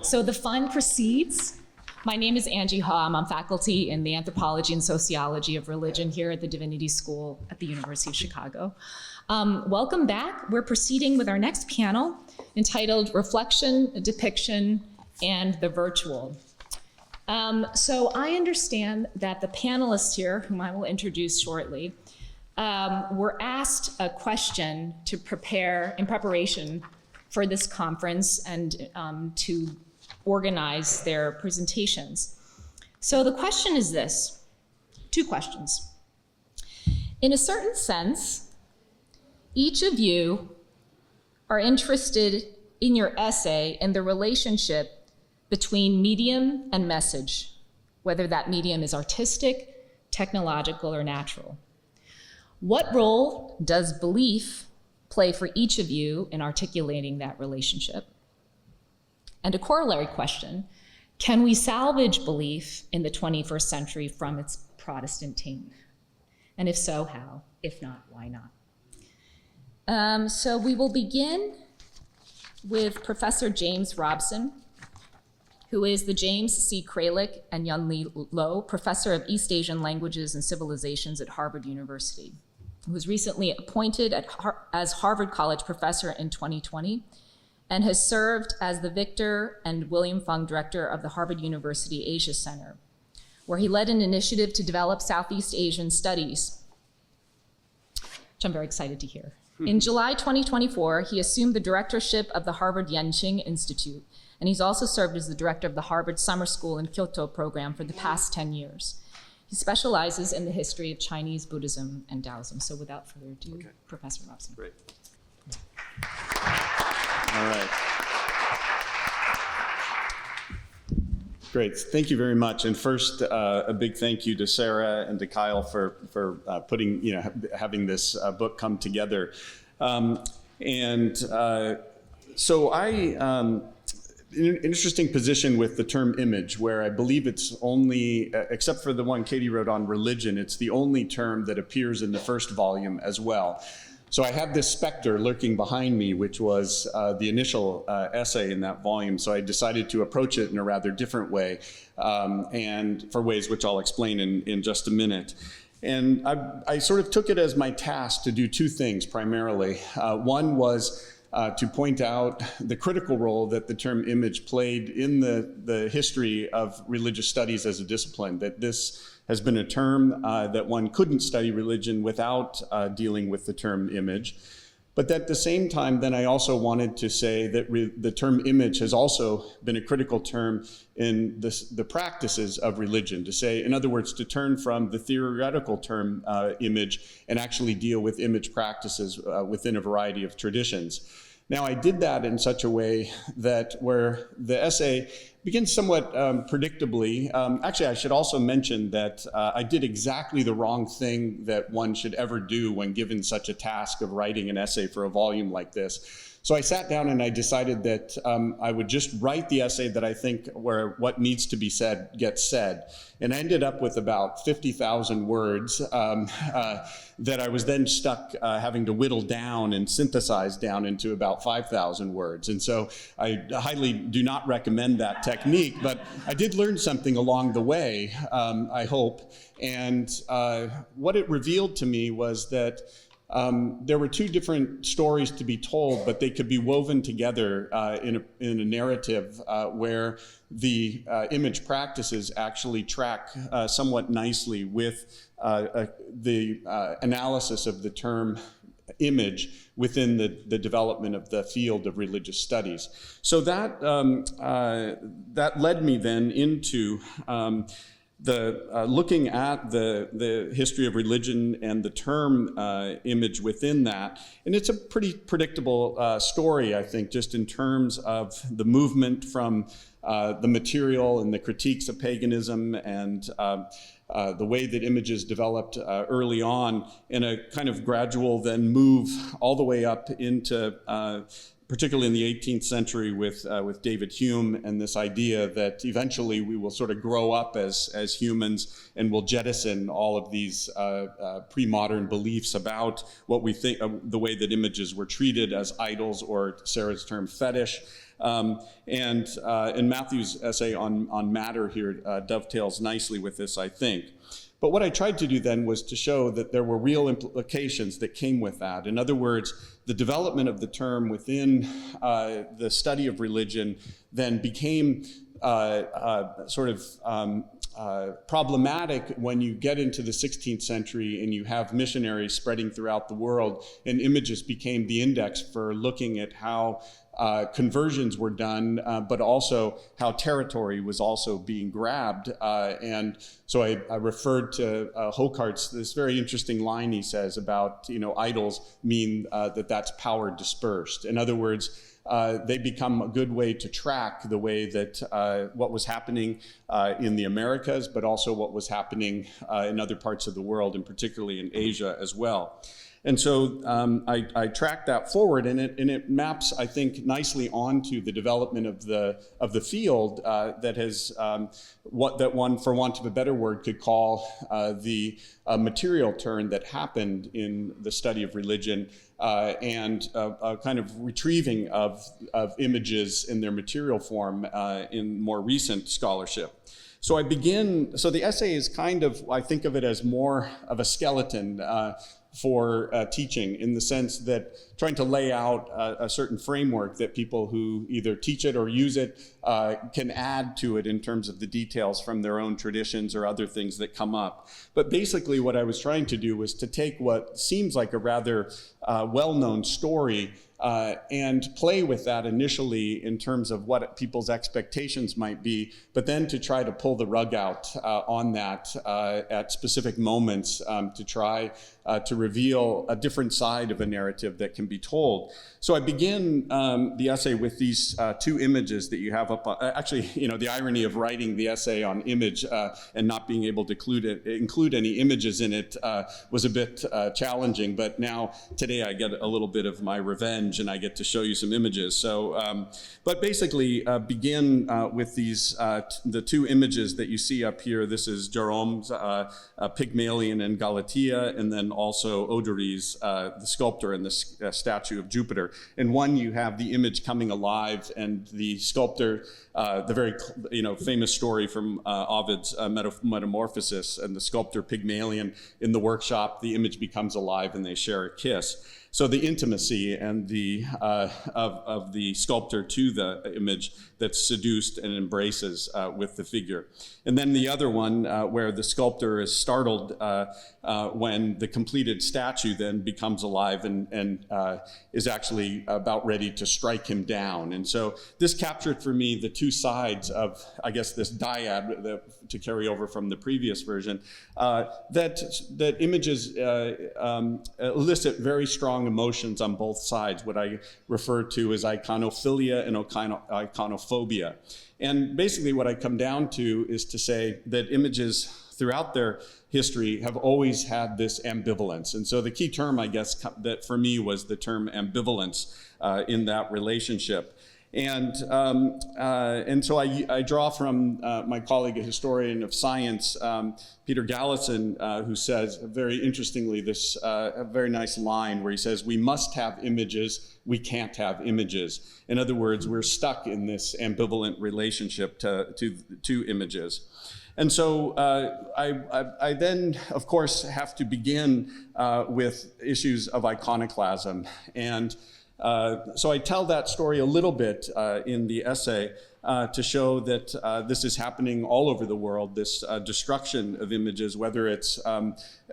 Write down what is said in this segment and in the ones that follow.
So the fun proceeds. My name is Angie. I'm faculty in the Anthropology and Sociology of Religion here at the Divinity School at the University of Chicago. Welcome back. We're proceeding with our next panel entitled Reflection, Depiction, and the Virtual. So I understand that the panelists here, whom I will introduce shortly, were asked a question to prepare in preparation for this conference and to organize their presentations. So the question is this, two questions. In a certain sense, each of you are interested in your essay in the relationship between medium and message, whether that medium is artistic, technological, or natural. What role does belief play for each of you in articulating that relationship? And a corollary question, can we salvage belief in the 21st century from its Protestant taint? And if so, how? If not, why not? So we will begin with Professor James Robson, who is the James C. Kralik and Yunli Low Professor of East Asian Languages and Civilizations at Harvard University, who was recently appointed as Harvard College Professor in 2020, and has served as the Victor and William Fung Director of the Harvard University Asia Center, where he led an initiative to develop Southeast Asian studies, which I'm very excited to hear. In July 2024, he assumed the directorship of the Harvard Yenching Institute, and he's also served as the director of the Harvard Summer School in Kyoto program for the past 10 years. He specializes in the history of Chinese Buddhism and Taoism. So without further ado, Professor Robson. Great. All right. Great, thank you very much. And first, a big thank you to Sarah and to Kyle for putting, having this book come together. So I, in an interesting position with the term image, where I believe it's only, except for the one Katie wrote on religion, it's the only term that appears in the first volume as well. So I had this specter lurking behind me, which was the initial essay in that volume. So I decided to approach it in a rather different way, and for ways which I'll explain in just a minute. And I sort of took it as my task to do two things primarily. One was to point out the critical role that the term image played in the history of religious studies as a discipline, that this has been a term that one couldn't study religion without dealing with the term image. But at the same time, then I also wanted to say that the term image has also been a critical term in the practices of religion, to say, in other words, to turn from the theoretical term image and actually deal with image practices within a variety of traditions. Now, I did that in such a way that where the essay begins somewhat predictably. Actually, I should also mention that I did exactly the wrong thing that one should ever do when given such a task of writing an essay for a volume like this. So I sat down and I decided that I would just write the essay that I think where what needs to be said gets said. And I ended up with about 50,000 words that I was then stuck having to whittle down and synthesize down into about 5,000 words. And so I highly do not recommend that technique, but I did learn something along the way, I hope. And what it revealed to me was that there were two different stories to be told, but they could be woven together in a narrative where the image practices actually track somewhat nicely with the analysis of the term image within the development of the field of religious studies. So that led me then into looking at the history of religion and the term image within that. And it's a pretty predictable story, I think, just in terms of the movement from the material and the critiques of paganism and the way that images developed early on in a kind of gradual then move all the way up into particularly in the 18th century with David Hume and this idea that eventually we will sort of grow up as humans and will jettison all of these pre-modern beliefs about what we think, the way that images were treated as idols, or Sarah's term fetish. And Matthew's essay on matter here dovetails nicely with this, I think. But what I tried to do then was to show that there were real implications that came with that. In other words, the development of the term within the study of religion then became problematic when you get into the 16th century and you have missionaries spreading throughout the world, and images became the index for looking at how conversions were done, but also how territory was also being grabbed. And so I referred to Hokart's, this very interesting line he says about, idols mean that's power dispersed. In other words, they become a good way to track the way that what was happening in the Americas, but also what was happening in other parts of the world, and particularly in Asia as well. And so I tracked that forward, and it maps, I think, nicely onto the development of the field that has that one, for want of a better word, could call the material turn that happened in the study of religion, and a kind of retrieving of images in their material form in more recent scholarship. So the essay is kind of, I think of it as more of a skeleton for teaching, in the sense that trying to lay out a certain framework that people who either teach it or use it can add to it in terms of the details from their own traditions or other things that come up. But basically what I was trying to do was to take what seems like a rather well-known story and play with that initially in terms of what people's expectations might be, but then to try to pull the rug out on that at specific moments to try to reveal a different side of a narrative that can be told. So I begin the essay with these two images that you have up. Actually, the irony of writing the essay on image and not being able to include any images in it was a bit challenging, but now today I get a little bit of my revenge and I get to show you some images. So, but basically begin with these, the two images that you see up here. This is Jerome's Pygmalion and Galatea, and then also Odory's, the sculptor, and the statue of Jupiter. In one, you have the image coming alive, and the sculptor, the very famous story from Ovid's Metamorphosis, and the sculptor Pygmalion in the workshop, the image becomes alive and they share a kiss. So the intimacy and the of the sculptor to the image that's seduced and embraces with the figure. And then the other one where the sculptor is startled when the completed statue then becomes alive and is actually about ready to strike him down. And so this captured for me the two sides of, I guess, this dyad to carry over from the previous version, that images elicit very strong emotions on both sides, what I refer to as iconophilia and iconophobia. And basically what I come down to is to say that images throughout their history have always had this ambivalence. And so the key term, I guess, that for me was the term ambivalence in that relationship. And so I draw from my colleague, a historian of science, Peter Gallison, who says very interestingly this a very nice line where he says, "We must have images, we can't have images." In other words, we're stuck in this ambivalent relationship to images. And so I then, of course, have to begin with issues of iconoclasm. And so I tell that story a little bit in the essay to show that this is happening all over the world, this destruction of images, whether it's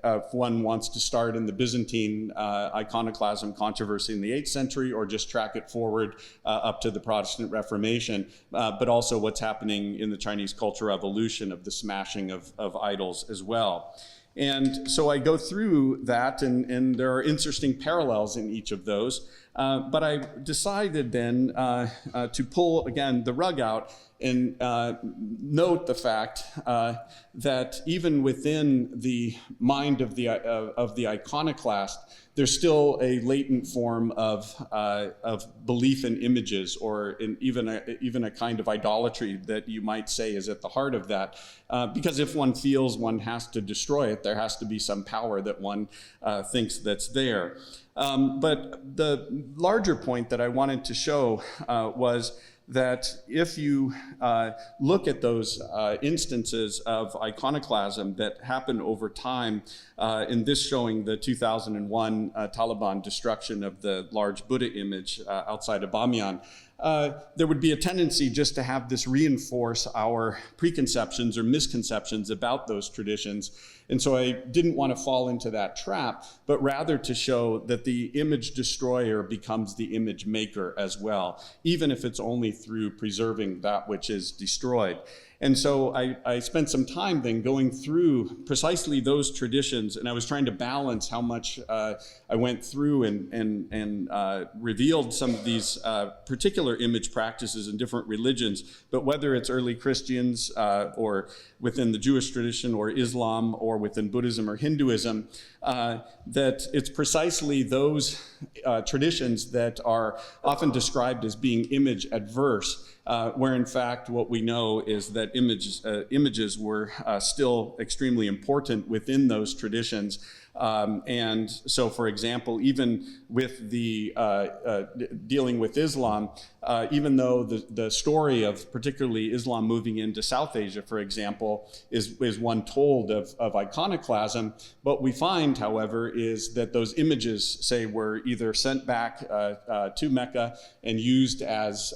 if one wants to start in the Byzantine iconoclasm controversy in the 8th century or just track it forward up to the Protestant Reformation, but also what's happening in the Chinese Cultural Revolution of the smashing of idols as well. And so I go through that, and there are interesting parallels in each of those. But I decided then to pull, again, the rug out and note the fact that even within the mind of the iconoclast, there's still a latent form of belief in images, or even a kind of idolatry that you might say is at the heart of that. Because if one feels one has to destroy it, there has to be some power that one thinks that's there. But the larger point that I wanted to show was that if you look at those instances of iconoclasm that happen over time, in this showing the 2001 Taliban destruction of the large Buddha image outside of Bamiyan, there would be a tendency just to have this reinforce our preconceptions or misconceptions about those traditions. And so I didn't want to fall into that trap, but rather to show that the image destroyer becomes the image maker as well, even if it's only through preserving that which is destroyed. And so I spent some time then going through precisely those traditions, and I was trying to balance how much I went through and revealed some of these particular image practices in different religions, but whether it's early Christians or within the Jewish tradition or Islam or within Buddhism or Hinduism, that it's precisely those traditions that are often described as being image adverse, where in fact what we know is that images were still extremely important within those traditions. And so, for example, even with the dealing with Islam, even though the story of particularly Islam moving into South Asia, for example, is one told of iconoclasm, what we find, however, is that those images, say, were either sent back to Mecca and used as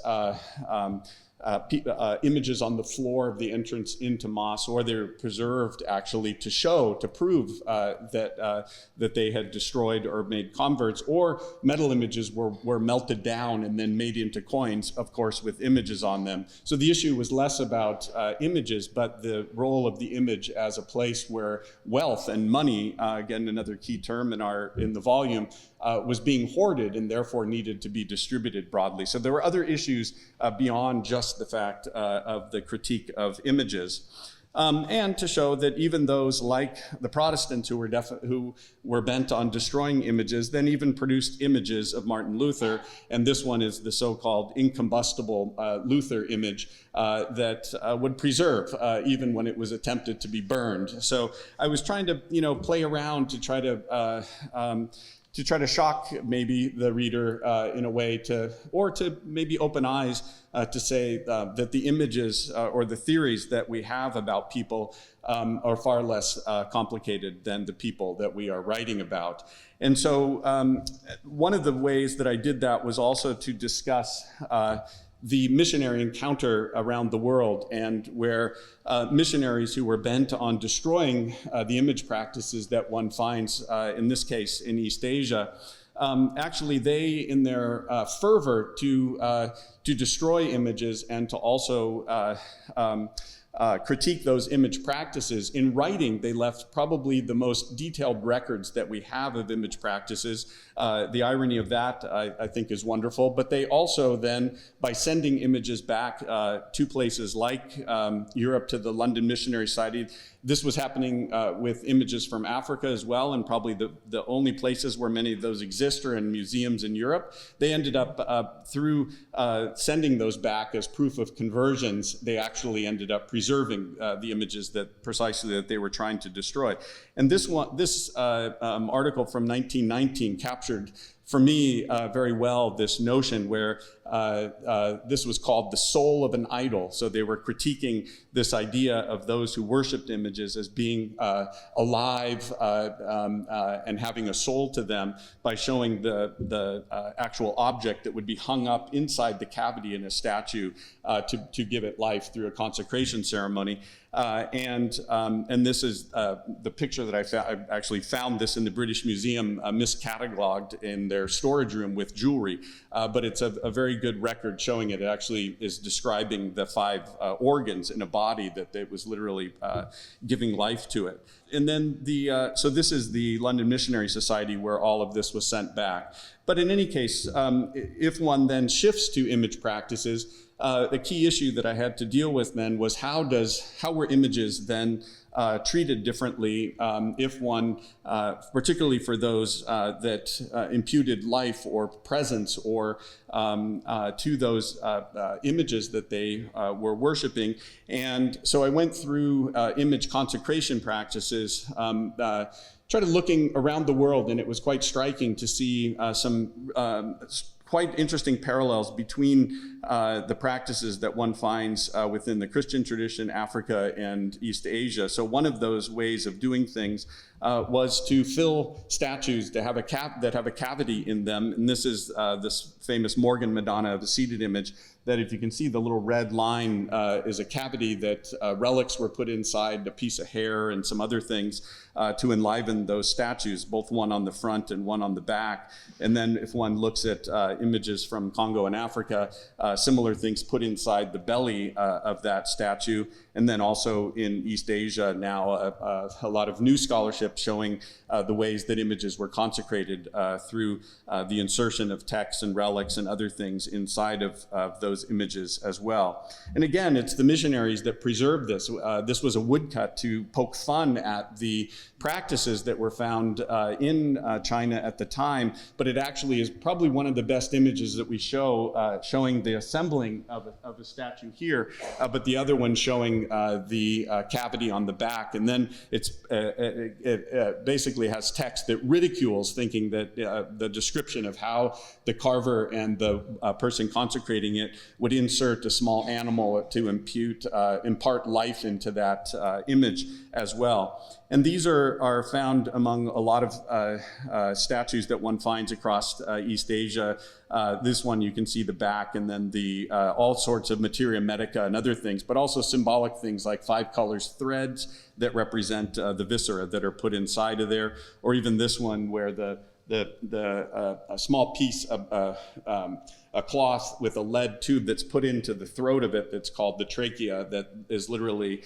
images on the floor of the entrance into mosques, or they're preserved actually to prove that they had destroyed or made converts, or metal images were melted down and then made into coins, of course, with images on them. So the issue was less about images, but the role of the image as a place where wealth and money, again, another key term in the volume, was being hoarded and therefore needed to be distributed broadly. So there were other issues beyond just the fact of the critique of images. And to show that even those like the Protestants who were bent on destroying images then even produced images of Martin Luther, and this one is the so-called incombustible Luther image that would preserve even when it was attempted to be burned. So I was trying to play around to try to shock maybe the reader in a way or to maybe open eyes to say that the images or the theories that we have about people are far less complicated than the people that we are writing about. And so one of the ways that I did that was also to discuss the missionary encounter around the world, and where missionaries who were bent on destroying the image practices that one finds, in this case, in East Asia, actually they, in their fervor to destroy images and to also critique those image practices, in writing they left probably the most detailed records that we have of image practices. The irony of that, I think, is wonderful. But they also then, by sending images back to places like Europe, to the London Missionary Society, this was happening with images from Africa as well, and probably the only places where many of those exist are in museums in Europe. They ended up, through sending those back as proof of conversions, they actually ended up preserving the images that they were trying to destroy. And this article from 1919 captured, for me, very well, this notion where this was called the soul of an idol. So they were critiquing this idea of those who worshipped images as being alive and having a soul to them, by showing the actual object that would be hung up inside the cavity in a statue to give it life through a consecration ceremony. And this is the picture that I found. I actually found this in the British Museum, miscatalogued in their storage room with jewelry. But it's a very good record showing it. It actually is describing the 5 organs in a body that it was literally giving life to it. And then so this is the London Missionary Society where all of this was sent back. But in any case, if one then shifts to image practices, the key issue that I had to deal with then was how were images then treated differently if one, particularly for those that imputed life or presence or to those images that they were worshiping. And so I went through image consecration practices, started looking around the world, and it was quite striking to see some quite interesting parallels between the practices that one finds within the Christian tradition, Africa, and East Asia. So one of those ways of doing things was to fill statues that have a cavity in them. And this is this famous Morgan Madonna, the seated image, that if you can see the little red line is a cavity that relics were put inside, a piece of hair and some other things to enliven those statues, both one on the front and one on the back. And then if one looks at images from Congo and Africa, similar things put inside the belly of that statue. And then also in East Asia now, a lot of new scholarship showing the ways that images were consecrated through the insertion of texts and relics and other things inside of those images as well. And again, it's the missionaries that preserved this. This was a woodcut to poke fun at the practices that were found in China at the time, but it actually is probably one of the best images that we show, showing the assembling of a statue here, but the other one showing the cavity on the back. And then it basically has text that ridicules thinking that the description of how the carver and the person consecrating it would insert a small animal to impart life into that image as well. And these are found among a lot of statues that one finds across East Asia. This one, you can see the back, and then the all sorts of materia medica and other things, but also symbolic things like 5 colors threads that represent the viscera that are put inside of there, or even this one where a small piece of a cloth with a lead tube that's put into the throat of it that's called the trachea, that is literally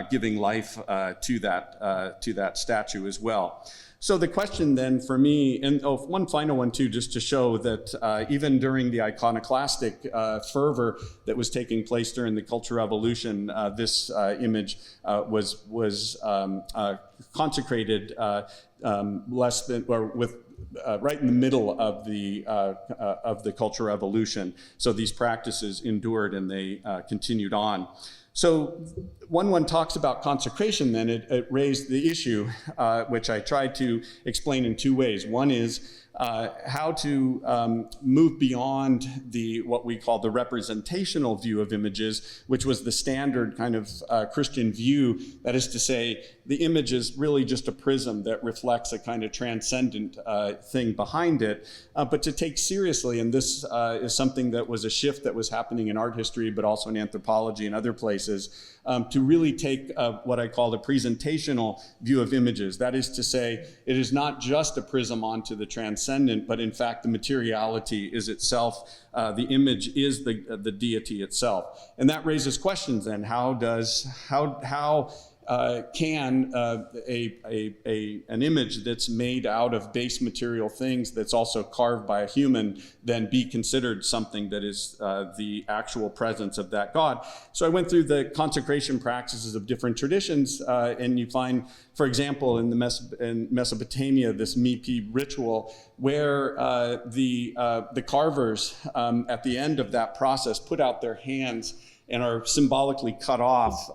giving life to that statue as well. So the question then for me, and one final one too, just to show that even during the iconoclastic fervor that was taking place during the Cultural Revolution, this image was consecrated less than, or with right in the middle of the Cultural Revolution. So these practices endured and they continued on. So when one talks about consecration, then it raised the issue, which I tried to explain in 2 ways. One is how to move beyond what we call the representational view of images, which was the standard kind of Christian view. That is to say, the image is really just a prism that reflects a kind of transcendent thing behind it. But to take seriously, and this is something that was a shift that was happening in art history, but also in anthropology and other places, to really take what I call the presentational view of images. That is to say, it is not just a prism onto the transcendent, but in fact, the materiality is itself, the image is the deity itself. And that raises questions then. How can an image that's made out of base material things, that's also carved by a human, then be considered something that is the actual presence of that God? So I went through the consecration practices of different traditions, and you find, for example, in Mesopotamia, this Mipi ritual, where the carvers at the end of that process put out their hands and are symbolically cut off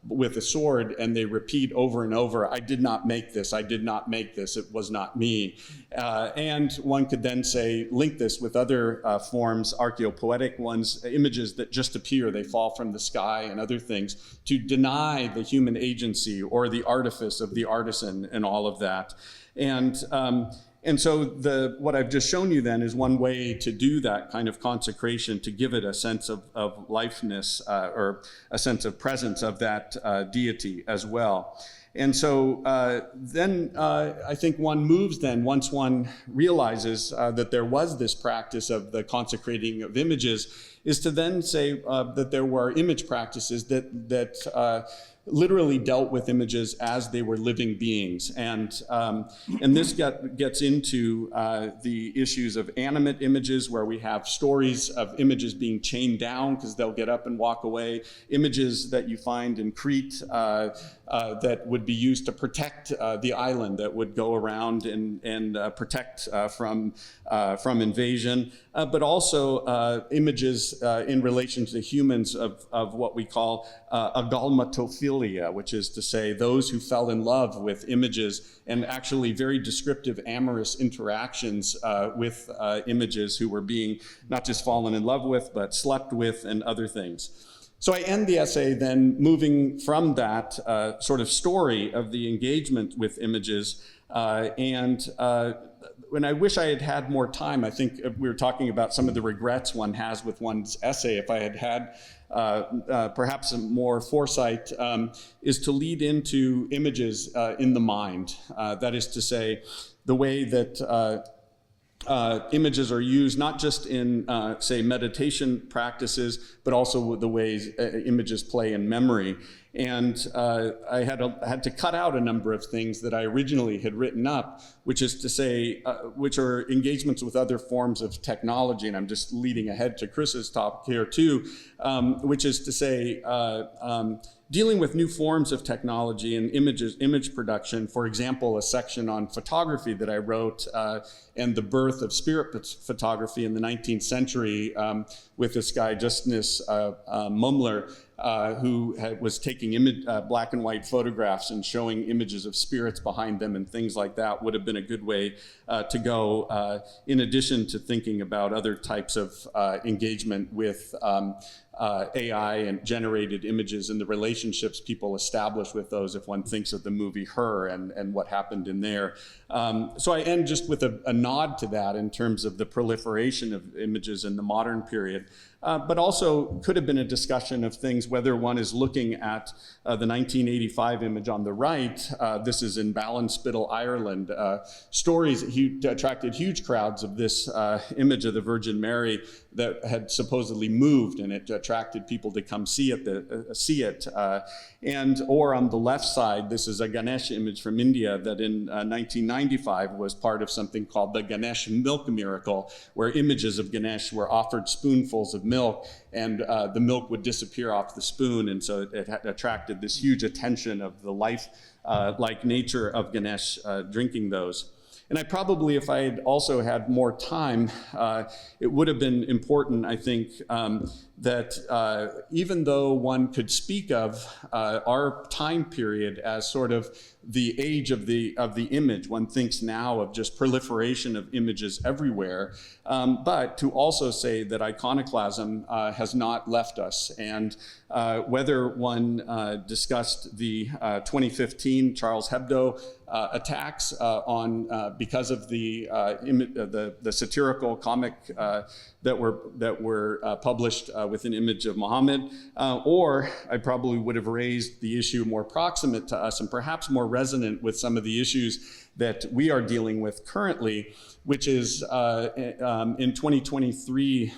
with a sword, and they repeat over and over, "I did not make this, I did not make this, it was not me." And one could then say, link this with other forms, archaeopoetic ones, images that just appear, they fall from the sky and other things, to deny the human agency or the artifice of the artisan and all of that. And so what I've just shown you then is one way to do that kind of consecration, to give it a sense of lifeness or a sense of presence of that deity as well. And so then I think one moves then, once one realizes that there was this practice of the consecrating of images, is to then say that there were image practices that literally dealt with images as they were living beings. And this gets into the issues of animate images, where we have stories of images being chained down because they'll get up and walk away, images that you find in Crete that would be used to protect the island, that would go around and protect from invasion, but also images in relation to humans of what we call agalmatophilia, which is to say those who fell in love with images, and actually very descriptive amorous interactions with images, who were being not just fallen in love with, but slept with and other things. So I end the essay then moving from that sort of story of the engagement with images, when I wish I had had more time. I think we were talking about some of the regrets one has with one's essay. If I had had perhaps some more foresight, is to lead into images in the mind. That is to say, the way that images are used, not just in, say, meditation practices, but also the ways images play in memory. And I had to cut out a number of things that I originally had written up, which is to say, which are engagements with other forms of technology. And I'm just leading ahead to Chris's topic here too, which is to say, dealing with new forms of technology and image production. For example, a section on photography that I wrote and the birth of spirit photography in the 19th century with this guy, Justinus Mumler, who was taking black and white photographs and showing images of spirits behind them and things like that. Would have been a good way to go, in addition to thinking about other types of engagement with AI and generated images and the relationships people establish with those, if one thinks of the movie Her and what happened in there. So I end just with a nod to that in terms of the proliferation of images in the modern period. But also could have been a discussion of things, whether one is looking at the 1985 image on the right. This is in Ballinspittle, Ireland. Stories attracted huge crowds of this image of the Virgin Mary that had supposedly moved, and it attracted people to come see it. Or on the left side, this is a Ganesh image from India that in 1995 was part of something called the Ganesh Milk Miracle, where images of Ganesh were offered spoonfuls of milk, and the milk would disappear off the spoon, and so it attracted this huge attention of the life-like nature of Ganesh drinking those. And I probably, if I had also had more time, it would have been important, I think, that even though one could speak of our time period as sort of the age of the image, one thinks now of just proliferation of images everywhere, but to also say that iconoclasm has not left us. And whether one discussed the 2015 Charles Hebdo attacks because of the satirical comic that were published with an image of Muhammad, or I probably would have raised the issue more proximate to us and perhaps more resonant with some of the issues that we are dealing with currently, which is in 2023,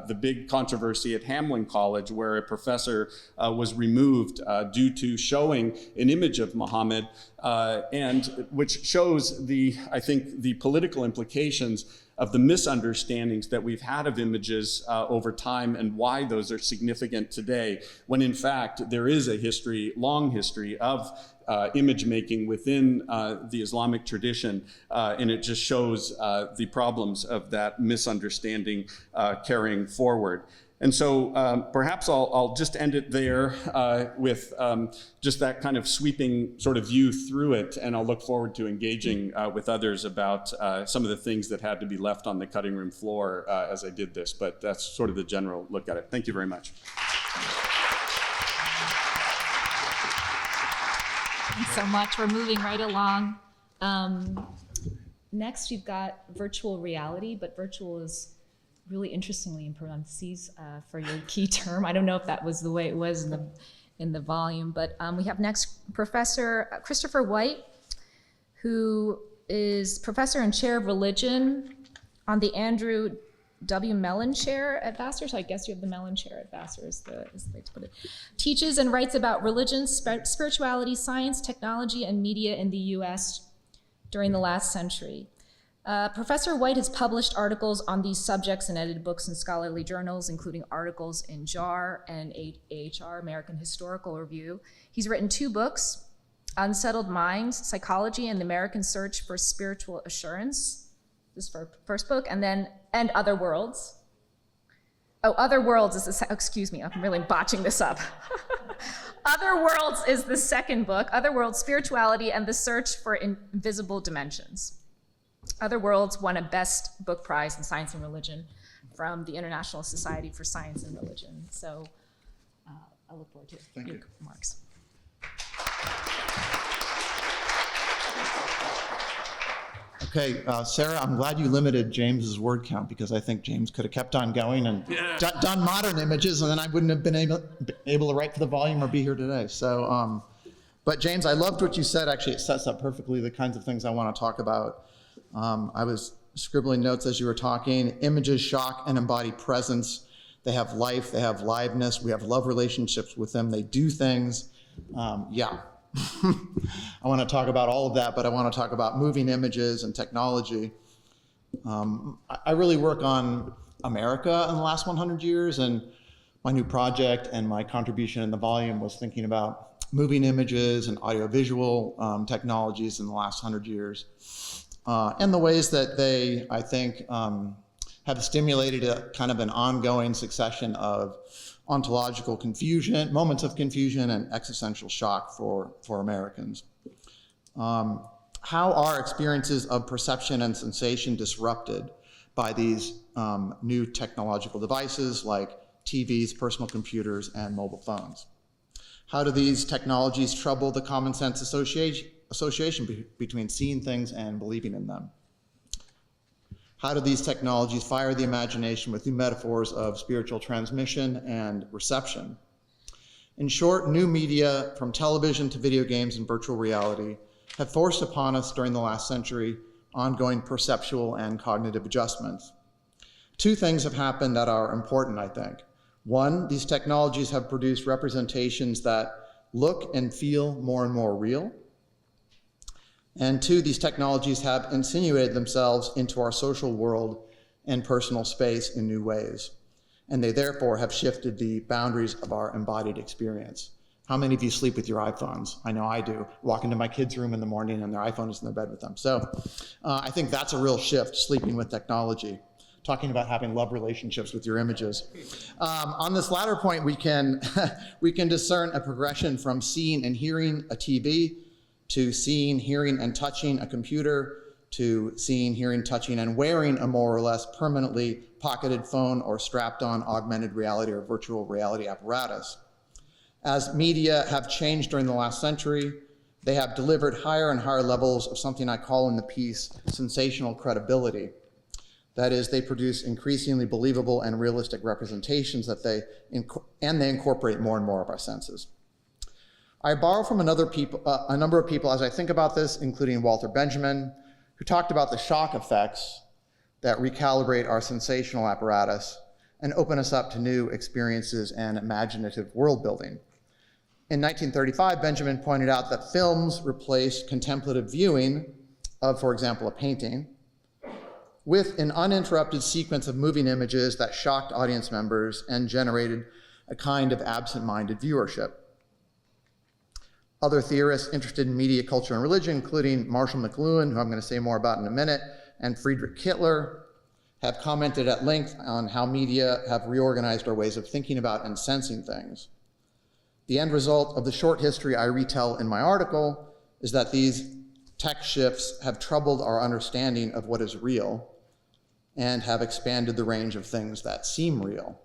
the big controversy at Hamlin College, where a professor was removed due to showing an image of Muhammad, and which shows I think the political implications of the misunderstandings that we've had of images over time, and why those are significant today, when in fact there is a long history of image making within the Islamic tradition, and it just shows the problems of that misunderstanding carrying forward. And so perhaps I'll just end it there with just that kind of sweeping sort of view through it, and I'll look forward to engaging with others about some of the things that had to be left on the cutting room floor as I did this, but that's sort of the general look at it. Thank you very much. Thanks so much. We're moving right along. Next, we've got virtual reality, but virtual is really interestingly in parentheses for your key term. I don't know if that was the way it was in the volume, but we have next Professor Christopher White, who is professor and chair of religion on the Andrew W. Mellon Chair at Vassar, so I guess you have the Mellon Chair at Vassar is the way to put it. Teaches and writes about religion, spirituality, science, technology, and media in the US during the last century. Professor White has published articles on these subjects and edited books in scholarly journals, including articles in JAR and AHR, American Historical Review. He's written 2 books, Unsettled Minds, Psychology and the American Search for Spiritual Assurance. This is first book, and Other Worlds. Oh, Other Worlds is excuse me, I'm really botching this up. Other Worlds is the second book, Other Worlds, Spirituality and the Search for Invisible Dimensions. Other Worlds won a Best Book Prize in Science and Religion from the International Society for Science and Religion. So I look forward to your remarks. Okay, Sarah, I'm glad you limited James's word count because I think James could have kept on going and done modern images, and then I wouldn't have been able to write for the volume or be here today. So, but James, I loved what you said. Actually, it sets up perfectly the kinds of things I want to talk about. I was scribbling notes as you were talking. Images shock and embody presence. They have life, they have liveness. We have love relationships with them. They do things. I want to talk about all of that, but I want to talk about moving images and technology. I really work on America in the last 100 years, and my new project and my contribution in the volume was thinking about moving images and audiovisual technologies in the last 100 years, and the ways that they, I think, have stimulated a kind of an ongoing succession of ontological confusion, moments of confusion, and existential shock for Americans. How are experiences of perception and sensation disrupted by these new technological devices like TVs, personal computers, and mobile phones? How do these technologies trouble the common sense association between seeing things and believing in them? How do these technologies fire the imagination with new metaphors of spiritual transmission and reception? In short, new media, from television to video games and virtual reality, have forced upon us during the last century ongoing perceptual and cognitive adjustments. 2 things have happened that are important, I think. 1, these technologies have produced representations that look and feel more and more real. And 2, these technologies have insinuated themselves into our social world and personal space in new ways. And they therefore have shifted the boundaries of our embodied experience. How many of you sleep with your iPhones? I know I do. Walk into my kids' room in the morning and their iPhone is in their bed with them. So I think that's a real shift, sleeping with technology. Talking about having love relationships with your images. On this latter point, we can discern a progression from seeing and hearing a TV to seeing, hearing, and touching a computer, to seeing, hearing, touching, and wearing a more or less permanently pocketed phone or strapped-on augmented reality or virtual reality apparatus. As media have changed during the last century, they have delivered higher and higher levels of something I call in the piece sensational credibility. That is, they produce increasingly believable and realistic representations that they incorporate more and more of our senses. I borrow from a number of people as I think about this, including Walter Benjamin, who talked about the shock effects that recalibrate our sensational apparatus and open us up to new experiences and imaginative world building. In 1935, Benjamin pointed out that films replaced contemplative viewing of, for example, a painting, with an uninterrupted sequence of moving images that shocked audience members and generated a kind of absent-minded viewership. Other theorists interested in media, culture, and religion, including Marshall McLuhan, who I'm going to say more about in a minute, and Friedrich Kittler, have commented at length on how media have reorganized our ways of thinking about and sensing things. The end result of the short history I retell in my article is that these tech shifts have troubled our understanding of what is real and have expanded the range of things that seem real.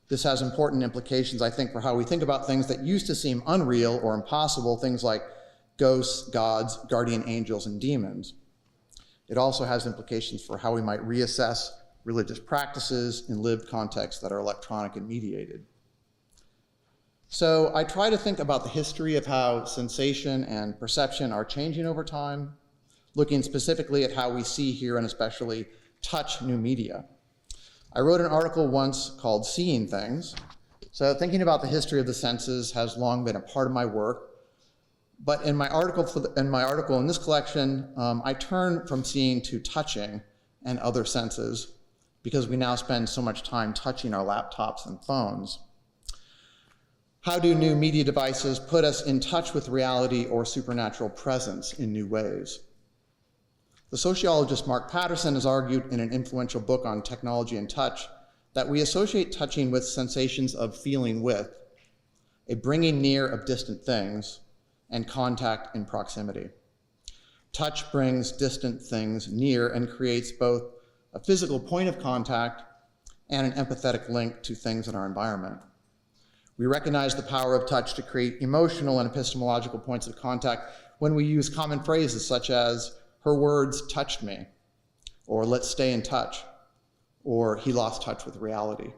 This has important implications, I think, for how we think about things that used to seem unreal or impossible, things like ghosts, gods, guardian angels, and demons. It also has implications for how we might reassess religious practices in lived contexts that are electronic and mediated. So I try to think about the history of how sensation and perception are changing over time, looking specifically at how we see, hear, and especially touch new media. I wrote an article once called Seeing Things. So thinking about the history of the senses has long been a part of my work. But in my article in this collection, I turn from seeing to touching and other senses because we now spend so much time touching our laptops and phones. How do new media devices put us in touch with reality or supernatural presence in new ways? The sociologist Mark Patterson has argued in an influential book on technology and touch that we associate touching with sensations of feeling with, a bringing near of distant things, and contact in proximity. Touch brings distant things near and creates both a physical point of contact and an empathetic link to things in our environment. We recognize the power of touch to create emotional and epistemological points of contact when we use common phrases such as, "her words touched me," or "let's stay in touch," or "he lost touch with reality."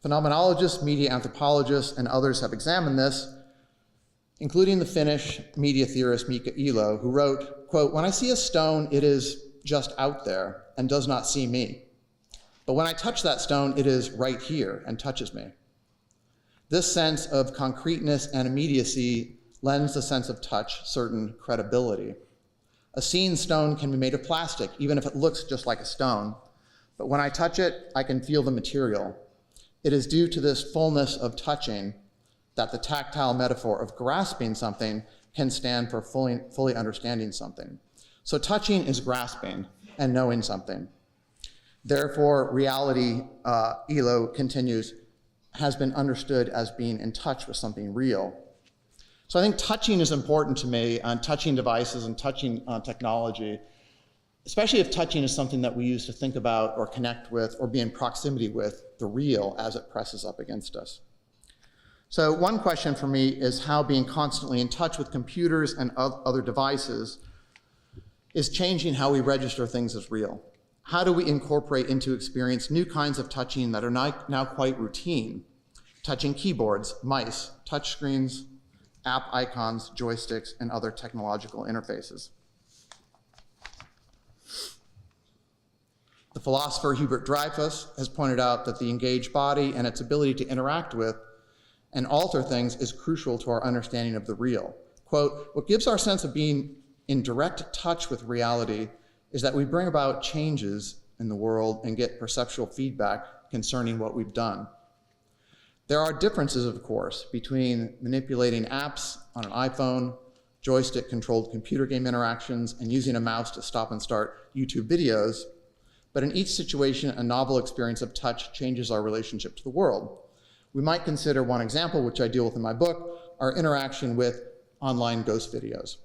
Phenomenologists, media anthropologists, and others have examined this, including the Finnish media theorist Mika Elo, who wrote, quote, "When I see a stone, it is just out there and does not see me. But when I touch that stone, it is right here and touches me." This sense of concreteness and immediacy lends the sense of touch certain credibility. A seen stone can be made of plastic, even if it looks just like a stone. But when I touch it, I can feel the material. It is due to this fullness of touching that the tactile metaphor of grasping something can stand for fully understanding something. So touching is grasping and knowing something. Therefore, reality, Elo continues, has been understood as being in touch with something real. So I think touching is important to me, on touching devices and touching technology, especially if touching is something that we use to think about or connect with or be in proximity with the real as it presses up against us. So one question for me is how being constantly in touch with computers and other devices is changing how we register things as real. How do we incorporate into experience new kinds of touching that are now quite routine? Touching keyboards, mice, touchscreens, app icons, joysticks, and other technological interfaces. The philosopher Hubert Dreyfus has pointed out that the engaged body and its ability to interact with and alter things is crucial to our understanding of the real. Quote, "What gives our sense of being in direct touch with reality is that we bring about changes in the world and get perceptual feedback concerning what we've done. There are differences, of course, between manipulating apps on an iPhone, joystick-controlled computer game interactions, and using a mouse to stop and start YouTube videos, but in each situation, a novel experience of touch changes our relationship to the world. We might consider one example, which I deal with in my book, our interaction with online ghost videos.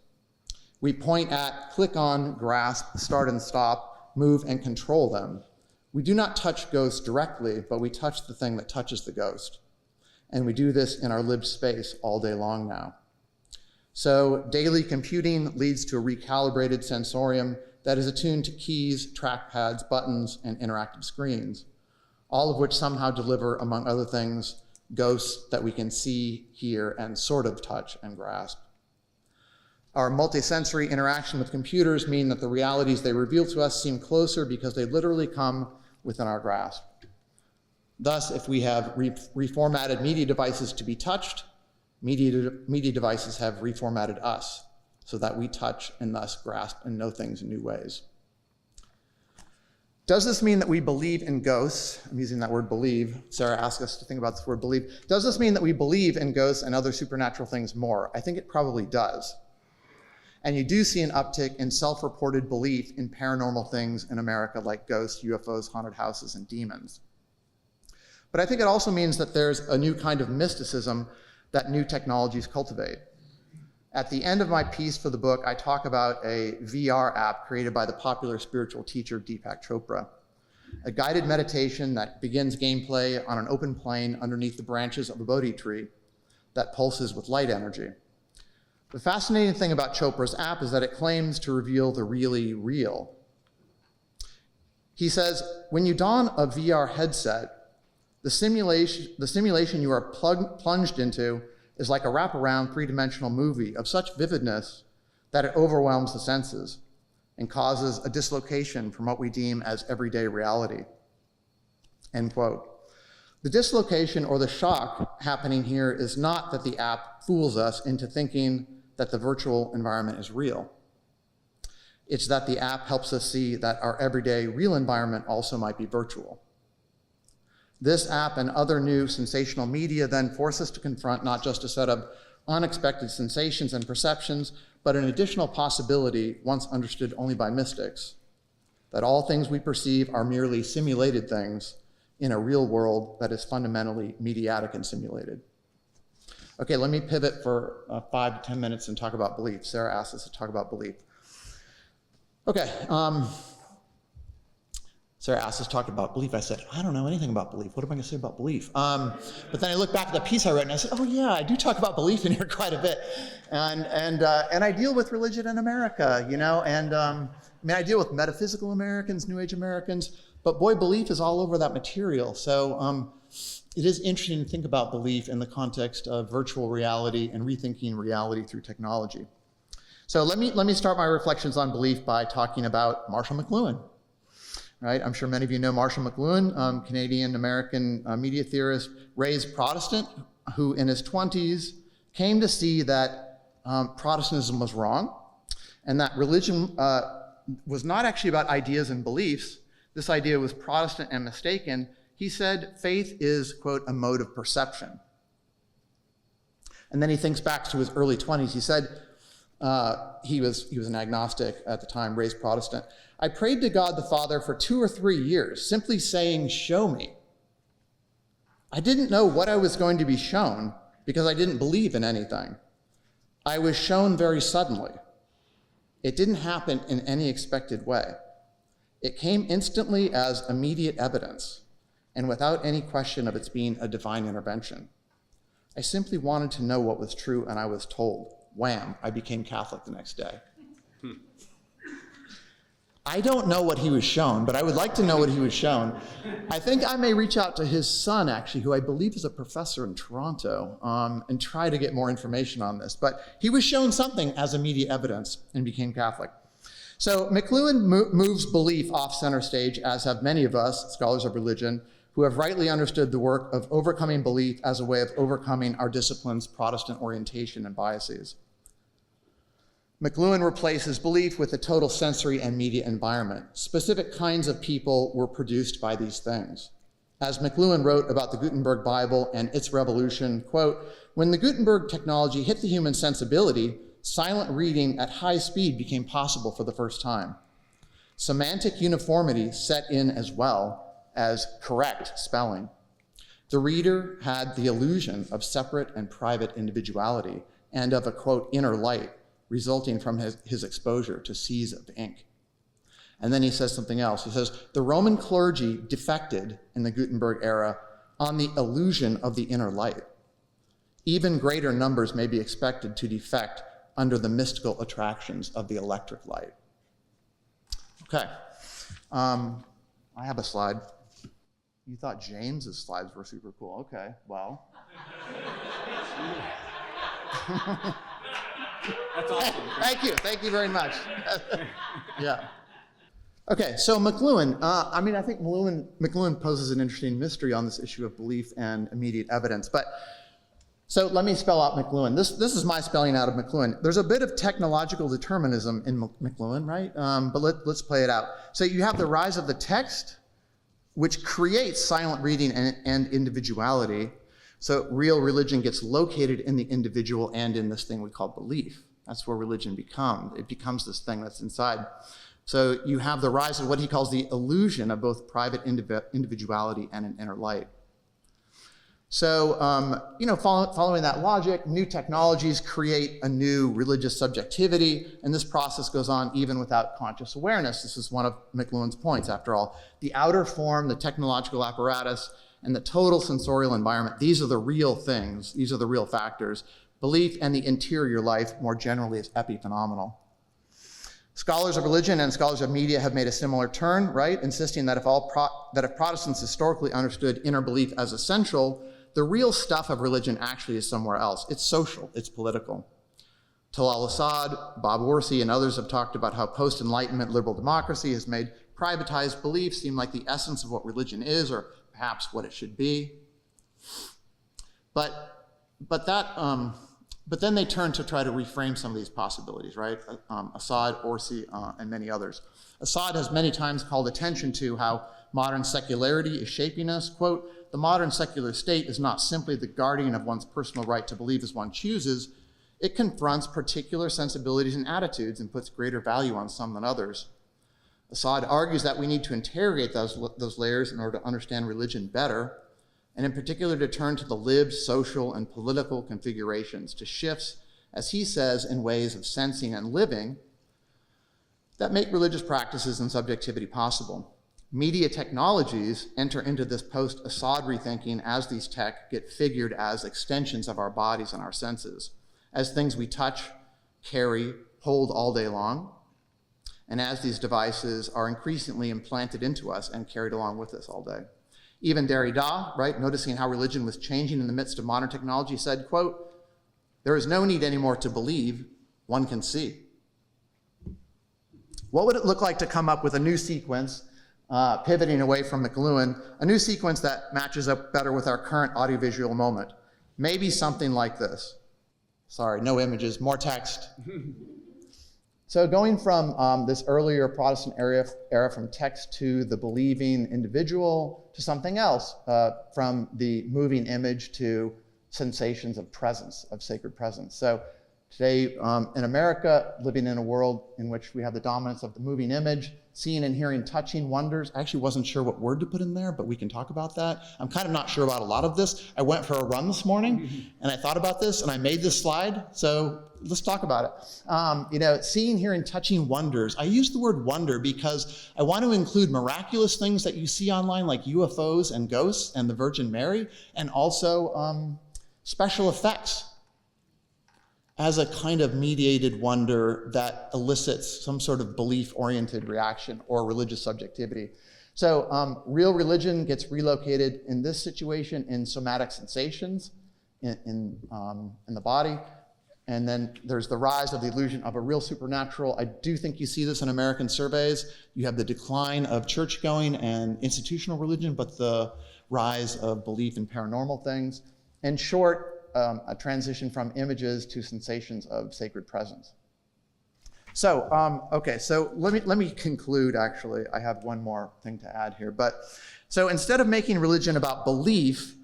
We point at, click on, grasp, start and stop, move and control them. We do not touch ghosts directly, but we touch the thing that touches the ghost. And we do this in our lived space all day long now. So daily computing leads to a recalibrated sensorium that is attuned to keys, trackpads, buttons, and interactive screens, all of which somehow deliver, among other things, ghosts that we can see, hear, and sort of touch and grasp. Our multisensory interaction with computers mean that the realities they reveal to us seem closer because they literally come within our grasp. Thus, if we have reformatted media devices to be touched, media devices have reformatted us so that we touch and thus grasp and know things in new ways. Does this mean that we believe in ghosts? I'm using that word believe. Sarah asked us to think about this word believe. Does this mean that we believe in ghosts and other supernatural things more? I think it probably does. And you do see an uptick in self-reported belief in paranormal things in America like ghosts, UFOs, haunted houses, and demons. But I think it also means that there's a new kind of mysticism that new technologies cultivate. At the end of my piece for the book, I talk about a VR app created by the popular spiritual teacher Deepak Chopra, a guided meditation that begins gameplay on an open plain underneath the branches of a Bodhi tree that pulses with light energy. The fascinating thing about Chopra's app is that it claims to reveal the really real. He says, when you don a VR headset, the simulation you are plunged into is like a wraparound three-dimensional movie of such vividness that it overwhelms the senses and causes a dislocation from what we deem as everyday reality. end quote. The dislocation or the shock happening here is not that the app fools us into thinking that the virtual environment is real. It's that the app helps us see that our everyday real environment also might be virtual. This app and other new sensational media then force us to confront not just a set of unexpected sensations and perceptions, but an additional possibility once understood only by mystics, that all things we perceive are merely simulated things in a real world that is fundamentally mediatic and simulated. Okay, let me pivot for 5 to 10 minutes and talk about belief. Sarah asked us to talk about belief. Okay, Sarah asked us to talk about belief. I said, I don't know anything about belief. What am I going to say about belief? But then I looked back at the piece I wrote and I said, oh yeah, I do talk about belief in here quite a bit. And I deal with religion in America, you know, and I mean, I deal with metaphysical Americans, New Age Americans, but boy, belief is all over that material. So it is interesting to think about belief in the context of virtual reality and rethinking reality through technology. So let me start my reflections on belief by talking about Marshall McLuhan. Right? I'm sure many of you know Marshall McLuhan, Canadian-American media theorist, raised Protestant, who in his 20s came to see that Protestantism was wrong, and that religion was not actually about ideas and beliefs. This idea was Protestant and mistaken. He said faith is, quote, a mode of perception. And then he thinks back to his early 20s. He said, he was an agnostic at the time, raised Protestant. I prayed to God the Father for 2 or 3 years, simply saying, show me. I didn't know what I was going to be shown because I didn't believe in anything. I was shown very suddenly. It didn't happen in any expected way. It came instantly as immediate evidence and without any question of its being a divine intervention. I simply wanted to know what was true, and I was told. Wham, I became Catholic the next day. I don't know what he was shown, but I would like to know what he was shown. I think I may reach out to his son, actually, who I believe is a professor in Toronto, and try to get more information on this. But he was shown something as immediate evidence and became Catholic. So McLuhan moves belief off center stage, as have many of us, scholars of religion, who have rightly understood the work of overcoming belief as a way of overcoming our discipline's Protestant orientation and biases. McLuhan replaces belief with a total sensory and media environment. Specific kinds of people were produced by these things. As McLuhan wrote about the Gutenberg Bible and its revolution, quote, when the Gutenberg technology hit the human sensibility, silent reading at high speed became possible for the first time. Semantic uniformity set in as well as correct spelling. The reader had the illusion of separate and private individuality and of a, quote, inner light resulting from his exposure to seas of ink. And then he says something else. He says, the Roman clergy defected in the Gutenberg era on the illusion of the inner light. Even greater numbers may be expected to defect under the mystical attractions of the electric light. Okay, I have a slide. You thought James's slides were super cool. Okay, well. That's awesome. Thank you very much. Yeah. Okay, so McLuhan, I think McLuhan poses an interesting mystery on this issue of belief and immediate evidence. But so let me spell out McLuhan. This is my spelling out of McLuhan. There's a bit of technological determinism in McLuhan, right? But let's play it out. So you have the rise of the text, which creates silent reading and individuality. So real religion gets located in the individual and in this thing we call belief. That's where religion becomes. It becomes this thing that's inside. So you have the rise of what he calls the illusion of both private individuality and an inner light. So, following that logic, new technologies create a new religious subjectivity, and this process goes on even without conscious awareness. This is one of McLuhan's points, after all. The outer form, the technological apparatus, and the total sensorial environment, these are the real things, these are the real factors. Belief and the interior life, more generally, is epiphenomenal. Scholars of religion and scholars of media have made a similar turn, right? Insisting that if Protestants historically understood inner belief as essential, the real stuff of religion actually is somewhere else. It's social, it's political. Talal Assad, Bob Orsi, and others have talked about how post-Enlightenment liberal democracy has made privatized beliefs seem like the essence of what religion is, or perhaps what it should be. But then they turn to try to reframe some of these possibilities, right? Assad, Orsi, and many others. Assad has many times called attention to how modern secularity is shaping us. Quote, "The modern secular state is not simply the guardian of one's personal right to believe as one chooses. It confronts particular sensibilities and attitudes and puts greater value on some than others." Assad argues that we need to interrogate those layers in order to understand religion better, and in particular to turn to the lived social and political configurations, to shifts, as he says, in ways of sensing and living that make religious practices and subjectivity possible. Media technologies enter into this post-Assad rethinking as these tech get figured as extensions of our bodies and our senses, as things we touch, carry, hold all day long, and as these devices are increasingly implanted into us and carried along with us all day. Even Derrida, right, noticing how religion was changing in the midst of modern technology, said, quote, "There is no need anymore to believe, one can see." What would it look like to come up with a new sequence, pivoting away from McLuhan, a new sequence that matches up better with our current audiovisual moment? Maybe something like this. Sorry, no images, more text. So going from this earlier Protestant era from text to the believing individual to something else, from the moving image to sensations of presence, of sacred presence. So today in America, living in a world in which we have the dominance of the moving image, seeing and hearing touching wonders. I actually wasn't sure what word to put in there, but we can talk about that. I'm kind of not sure about a lot of this. I went for a run this morning and I thought about this and I made this slide. So let's talk about it. Seeing, hearing, touching wonders. I use the word wonder because I want to include miraculous things that you see online like UFOs and ghosts and the Virgin Mary, and also special effects as a kind of mediated wonder that elicits some sort of belief-oriented reaction or religious subjectivity. So real religion gets relocated in this situation in somatic sensations in the body. And then there's the rise of the illusion of a real supernatural. I do think you see this in American surveys. You have the decline of church-going and institutional religion, but the rise of belief in paranormal things. In short, a transition from images to sensations of sacred presence. So, so let me conclude, actually. I have one more thing to add here. So instead of making religion about belief,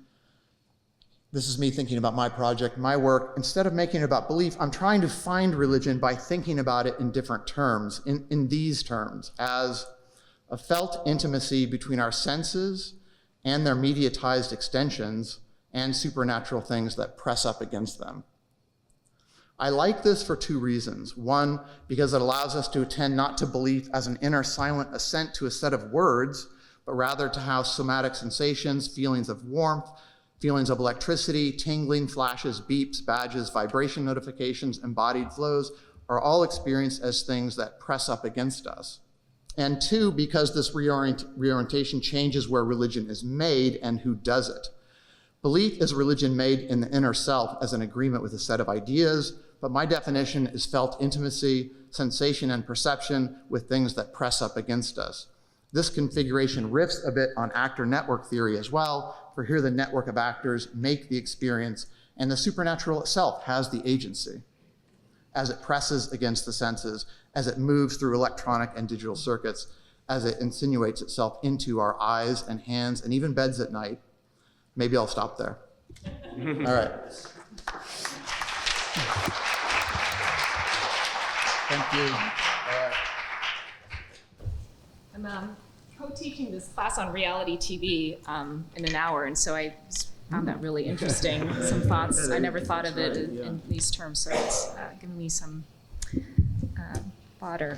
this is me thinking about my project, my work, instead of making it about belief, I'm trying to find religion by thinking about it in different terms, in these terms, as a felt intimacy between our senses and their mediatized extensions, and supernatural things that press up against them. I like this for two reasons. One, because it allows us to attend not to belief as an inner silent assent to a set of words, but rather to how somatic sensations, feelings of warmth, feelings of electricity, tingling, flashes, beeps, badges, vibration notifications, embodied flows are all experienced as things that press up against us. And two, because this reorientation changes where religion is made and who does it. Belief is religion made in the inner self as an agreement with a set of ideas, but my definition is felt intimacy, sensation, and perception with things that press up against us. This configuration riffs a bit on actor network theory as well, for here the network of actors make the experience, and the supernatural itself has the agency as it presses against the senses, as it moves through electronic and digital circuits, as it insinuates itself into our eyes and hands and even beds at night. Maybe I'll stop there. All right. Thank you. I'm co-teaching this class on reality TV in an hour, and so I found that really interesting. Some thoughts, I never thought of it in these terms, so it's given me some fodder.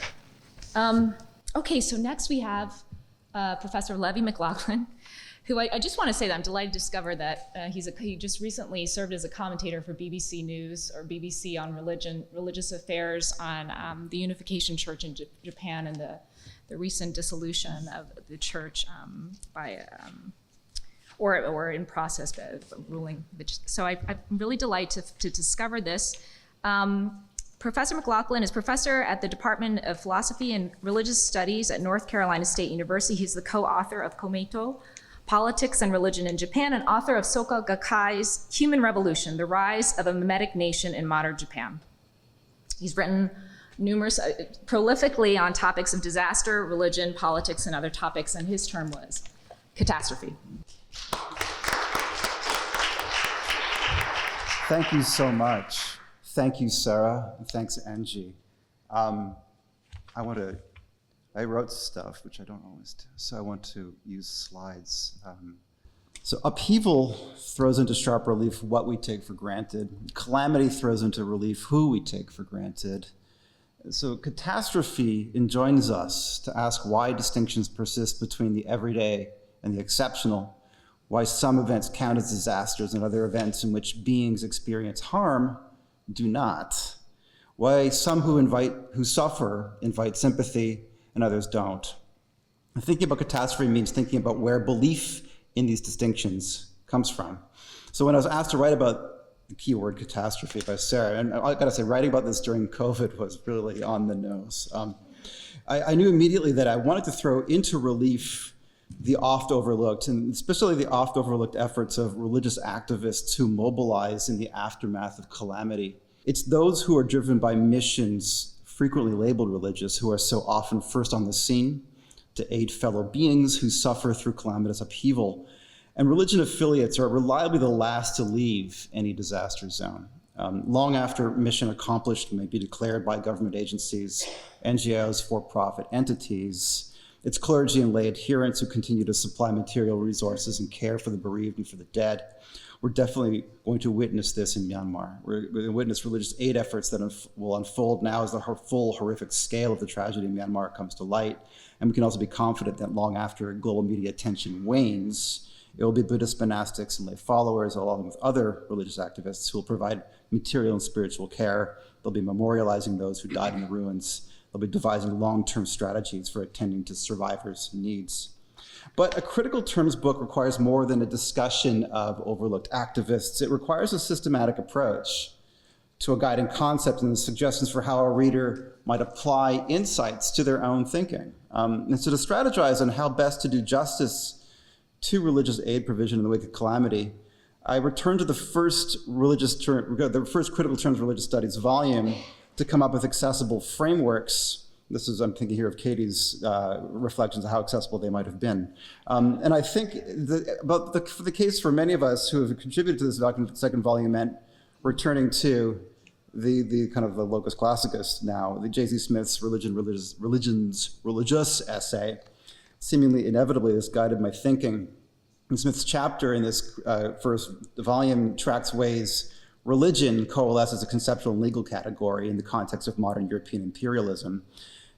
Okay, so next we have Professor Levi McLaughlin, who I just want to say that I'm delighted to discover that he just recently served as a commentator for BBC News, or BBC on religious affairs on the Unification Church in Japan and the recent dissolution of the church or in process of ruling. So I'm really delighted to discover this. Professor McLaughlin is professor at the Department of Philosophy and Religious Studies at North Carolina State University. He's the co-author of Komeito, Politics and Religion in Japan, and author of Soka Gakkai's Human Revolution, The Rise of a Mimetic Nation in Modern Japan. He's written prolifically on topics of disaster, religion, politics, and other topics, and his term was Catastrophe. Thank you so much. Thank you, Sarah, and thanks, Angie. I wrote stuff, which I don't always do, so I want to use slides. So upheaval throws into sharp relief what we take for granted. Calamity throws into relief who we take for granted. So catastrophe enjoins us to ask why distinctions persist between the everyday and the exceptional, why some events count as disasters and other events in which beings experience harm do not, why some who suffer invite sympathy and others don't. And thinking about catastrophe means thinking about where belief in these distinctions comes from. So when I was asked to write about the keyword catastrophe by Sarah, and I gotta say, writing about this during COVID was really on the nose. I knew immediately that I wanted to throw into relief the oft overlooked, and especially the oft overlooked efforts of religious activists who mobilize in the aftermath of calamity. It's those who are driven by missions frequently labeled religious who are so often first on the scene to aid fellow beings who suffer through calamitous upheaval. And religion affiliates are reliably the last to leave any disaster zone. Long after mission accomplished may be declared by government agencies, NGOs, for-profit entities, it's clergy and lay adherents who continue to supply material resources and care for the bereaved and for the dead. We're definitely going to witness this in Myanmar. We're going to witness religious aid efforts that will unfold now as the full horrific scale of the tragedy in Myanmar comes to light. And we can also be confident that long after global media attention wanes, it will be Buddhist monastics and lay followers, along with other religious activists, who will provide material and spiritual care. They'll be memorializing those who died in the ruins. They'll be devising long-term strategies for attending to survivors' needs. But a critical terms book requires more than a discussion of overlooked activists. It requires a systematic approach to a guiding concept and suggestions for how a reader might apply insights to their own thinking. And so to strategize on how best to do justice to religious aid provision in the wake of calamity, I returned to the first critical terms religious studies volume to come up with accessible frameworks. This is, I'm thinking here of Katie's reflections of how accessible they might have been. And I think the case for many of us who have contributed to this document, the second volume, meant returning to the kind of the locus classicus now, the J.Z. Smith's religious essay. Seemingly inevitably, this guided my thinking. And Smith's chapter in this first volume tracks ways religion coalesces as a conceptual and legal category in the context of modern European imperialism.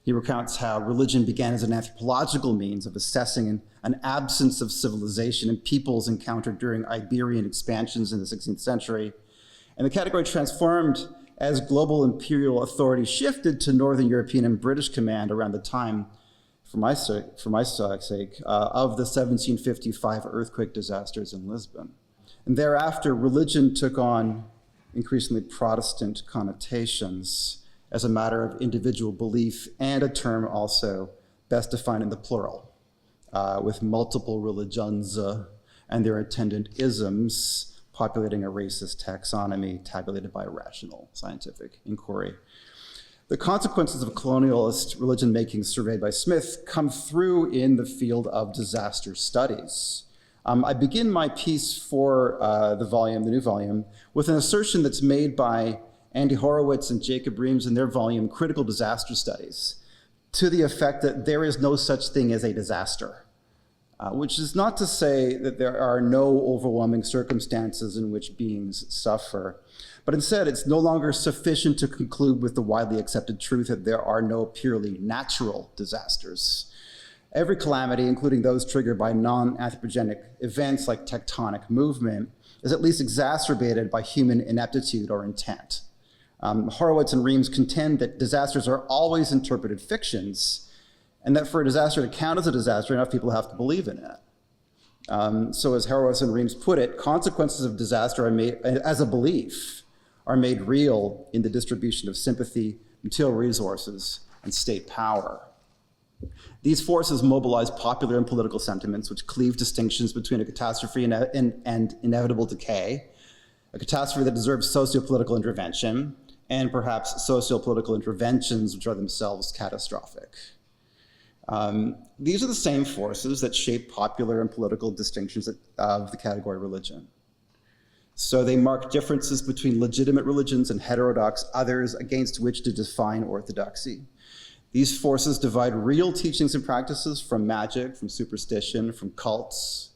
He recounts how religion began as an anthropological means of assessing an absence of civilization and peoples encountered during Iberian expansions in the 16th century. And the category transformed as global imperial authority shifted to Northern European and British command around the time, for my sake, of the 1755 earthquake disasters in Lisbon. And thereafter, religion took on increasingly Protestant connotations as a matter of individual belief, and a term also best defined in the plural, with multiple religions and their attendant isms populating a racist taxonomy tabulated by rational scientific inquiry. The consequences of colonialist religion making surveyed by Smith come through in the field of disaster studies. I begin my piece for the new volume, with an assertion that's made by Andy Horowitz and Jacob Reams in their volume, Critical Disaster Studies, to the effect that there is no such thing as a disaster, which is not to say that there are no overwhelming circumstances in which beings suffer, but instead it's no longer sufficient to conclude with the widely accepted truth that there are no purely natural disasters. Every calamity, including those triggered by non-anthropogenic events like tectonic movement, is at least exacerbated by human ineptitude or intent. Horowitz and Reams contend that disasters are always interpreted fictions, and that for a disaster to count as a disaster, enough people have to believe in it. So as Horowitz and Reams put it, consequences of disaster are made as a belief are made real in the distribution of sympathy, material resources, and state power. These forces mobilize popular and political sentiments which cleave distinctions between a catastrophe and inevitable decay, a catastrophe that deserves socio-political intervention, and perhaps socio-political interventions which are themselves catastrophic. These are the same forces that shape popular and political distinctions of the category religion. So they mark differences between legitimate religions and heterodox others against which to define orthodoxy. These forces divide real teachings and practices from magic, from superstition, from cults.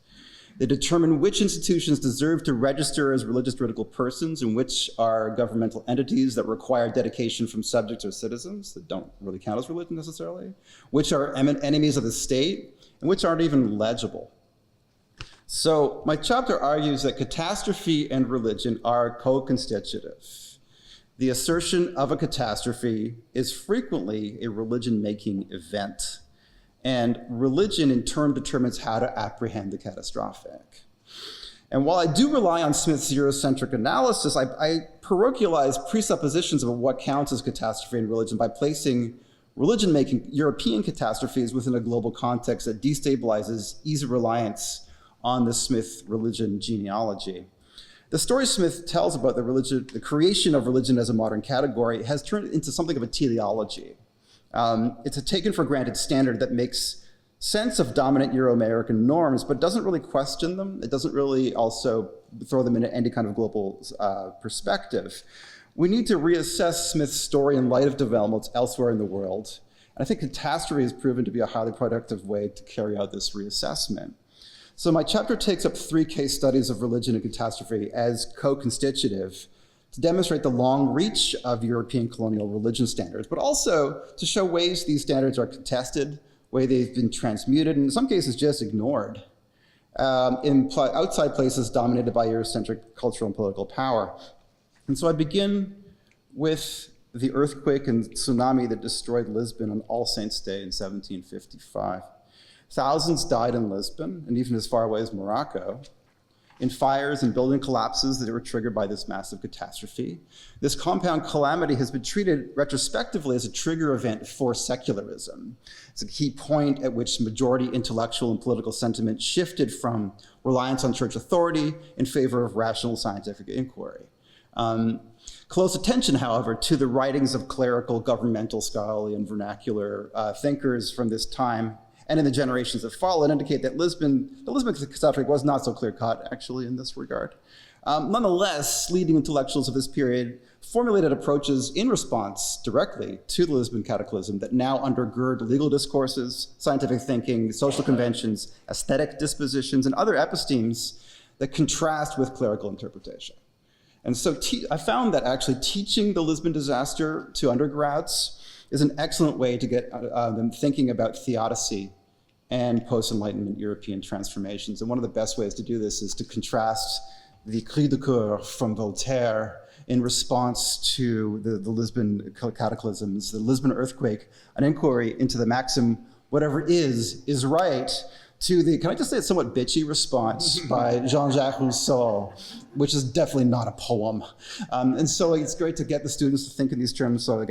They determine which institutions deserve to register as religious juridical persons and which are governmental entities that require dedication from subjects or citizens that don't really count as religion necessarily, which are enemies of the state, and which aren't even legible. So my chapter argues that catastrophe and religion are co-constitutive. The assertion of a catastrophe is frequently a religion-making event, and religion in turn determines how to apprehend the catastrophic. And while I do rely on Smith's Eurocentric analysis, I parochialize presuppositions of what counts as catastrophe and religion by placing religion-making European catastrophes within a global context that destabilizes easy reliance on the Smith religion genealogy. The story Smith tells about the creation of religion as a modern category has turned into something of a teleology. It's a taken for granted standard that makes sense of dominant Euro-American norms, but doesn't really question them. It doesn't really also throw them into any kind of global perspective. We need to reassess Smith's story in light of developments elsewhere in the world. And I think catastrophe has proven to be a highly productive way to carry out this reassessment. So my chapter takes up 3 case studies of religion and catastrophe as co-constitutive to demonstrate the long reach of European colonial religion standards, but also to show ways these standards are contested, ways they've been transmuted, and in some cases just ignored in outside places dominated by Eurocentric cultural and political power. And so I begin with the earthquake and tsunami that destroyed Lisbon on All Saints' Day in 1755. Thousands died in Lisbon, and even as far away as Morocco, in fires and building collapses that were triggered by this massive catastrophe. This compound calamity has been treated retrospectively as a trigger event for secularism. It's a key point at which majority intellectual and political sentiment shifted from reliance on church authority in favor of rational scientific inquiry. Close attention, however, to the writings of clerical, governmental, scholarly, and vernacular thinkers from this time and in the generations that followed indicate that the Lisbon catastrophe was not so clear-cut, actually, in this regard. Nonetheless, leading intellectuals of this period formulated approaches in response directly to the Lisbon cataclysm that now undergird legal discourses, scientific thinking, social conventions, aesthetic dispositions, and other epistemes that contrast with clerical interpretation. And so I found that actually teaching the Lisbon disaster to undergrads is an excellent way to get them thinking about theodicy and post-Enlightenment European transformations. And one of the best ways to do this is to contrast the cri de coeur from Voltaire in response to the Lisbon cataclysms, the Lisbon earthquake, an inquiry into the maxim, whatever is right, to the, can I just say, it's somewhat bitchy response by Jean-Jacques Rousseau, which is definitely not a poem. And so it's great to get the students to think in these terms. So,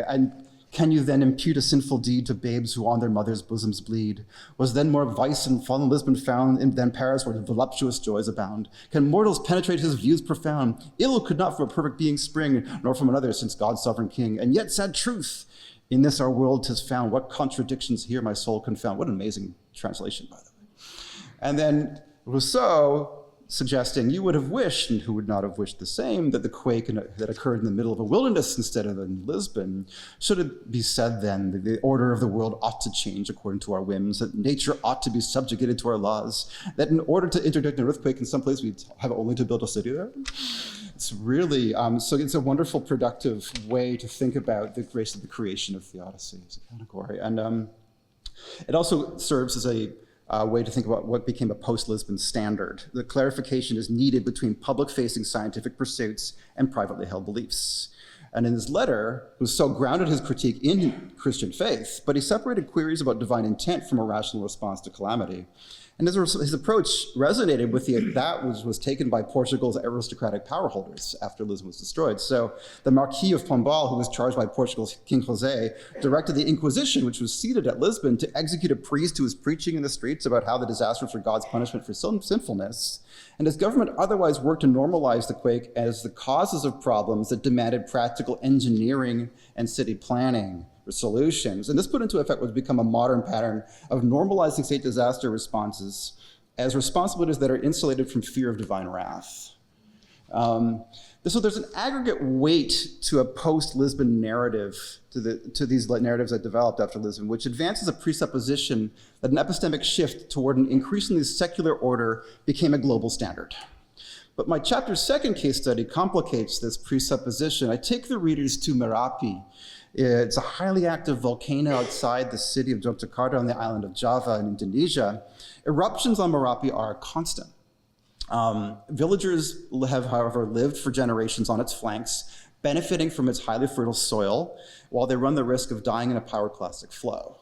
can you then impute a sinful deed to babes who on their mothers' bosoms bleed? Was then more vice and fallen Lisbon found than Paris where voluptuous joys abound? Can mortals penetrate his views profound? Ill could not from a perfect being spring, nor from another since God's sovereign king. And yet sad truth, in this our world 'tis found. What contradictions here my soul confound. What an amazing translation, by the way. And then Rousseau, suggesting you would have wished, and who would not have wished the same, that the quake that occurred in the middle of a wilderness instead of in Lisbon. Should it be said then that the order of the world ought to change according to our whims, that nature ought to be subjugated to our laws, that in order to interdict an earthquake in some place, we have only to build a city there? It's really, so it's a wonderful, productive way to think about the grace of the creation of theodicy as a category. And it also serves as a way to think about what became a post-Lisbon standard. The clarification is needed between public-facing scientific pursuits and privately held beliefs. And in his letter, he was so grounded his critique in Christian faith, but he separated queries about divine intent from a rational response to calamity. And his approach resonated with that which was taken by Portugal's aristocratic power holders after Lisbon was destroyed. So the Marquis of Pombal, who was charged by Portugal's King José, directed the Inquisition, which was seated at Lisbon, to execute a priest who was preaching in the streets about how the disasters were God's punishment for sinfulness. And his government otherwise worked to normalize the quake as the causes of problems that demanded practical engineering and city planning solutions. And this put into effect what would become a modern pattern of normalizing state disaster responses as responsibilities that are insulated from fear of divine wrath. So there's an aggregate weight to a post-Lisbon narrative, to these narratives that developed after Lisbon, which advances a presupposition that an epistemic shift toward an increasingly secular order became a global standard. But my chapter's second case study complicates this presupposition. I take the readers to Merapi. It's a highly active volcano outside the city of Yogyakarta on the island of Java in Indonesia. Eruptions on Merapi are constant. Villagers have, however, lived for generations on its flanks, benefiting from its highly fertile soil, while they run the risk of dying in a pyroclastic flow.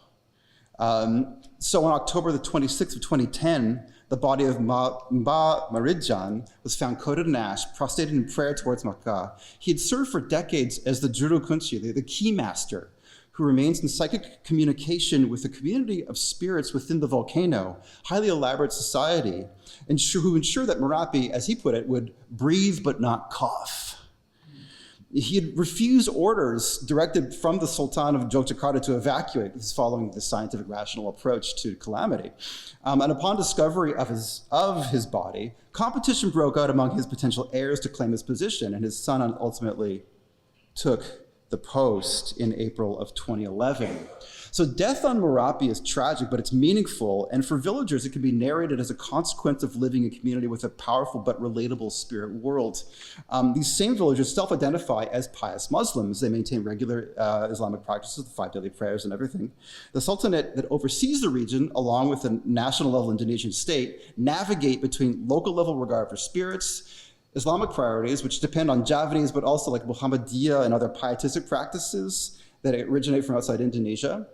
So on October the 26th of 2010, the body of Mba Marijan was found coated in ash, prostrated in prayer towards Makkah. He had served for decades as the Juru Kunci, the key master, who remains in psychic communication with the community of spirits within the volcano, highly elaborate society, who ensure that Merapi, as he put it, would breathe but not cough. He had refused orders directed from the Sultan of Yogyakarta to evacuate, following the scientific rational approach to calamity. And upon discovery of his body, competition broke out among his potential heirs to claim his position, and his son ultimately took the post in April of 2011. So death on Merapi is tragic, but it's meaningful, and for villagers, it can be narrated as a consequence of living in community with a powerful but relatable spirit world. These same villagers self-identify as pious Muslims. They maintain regular Islamic practices, the 5 daily prayers and everything. The Sultanate that oversees the region, along with the national level Indonesian state, navigate between local level regard for spirits, Islamic priorities, which depend on Javanese, but also like Muhammadiyah and other pietistic practices that originate from outside Indonesia.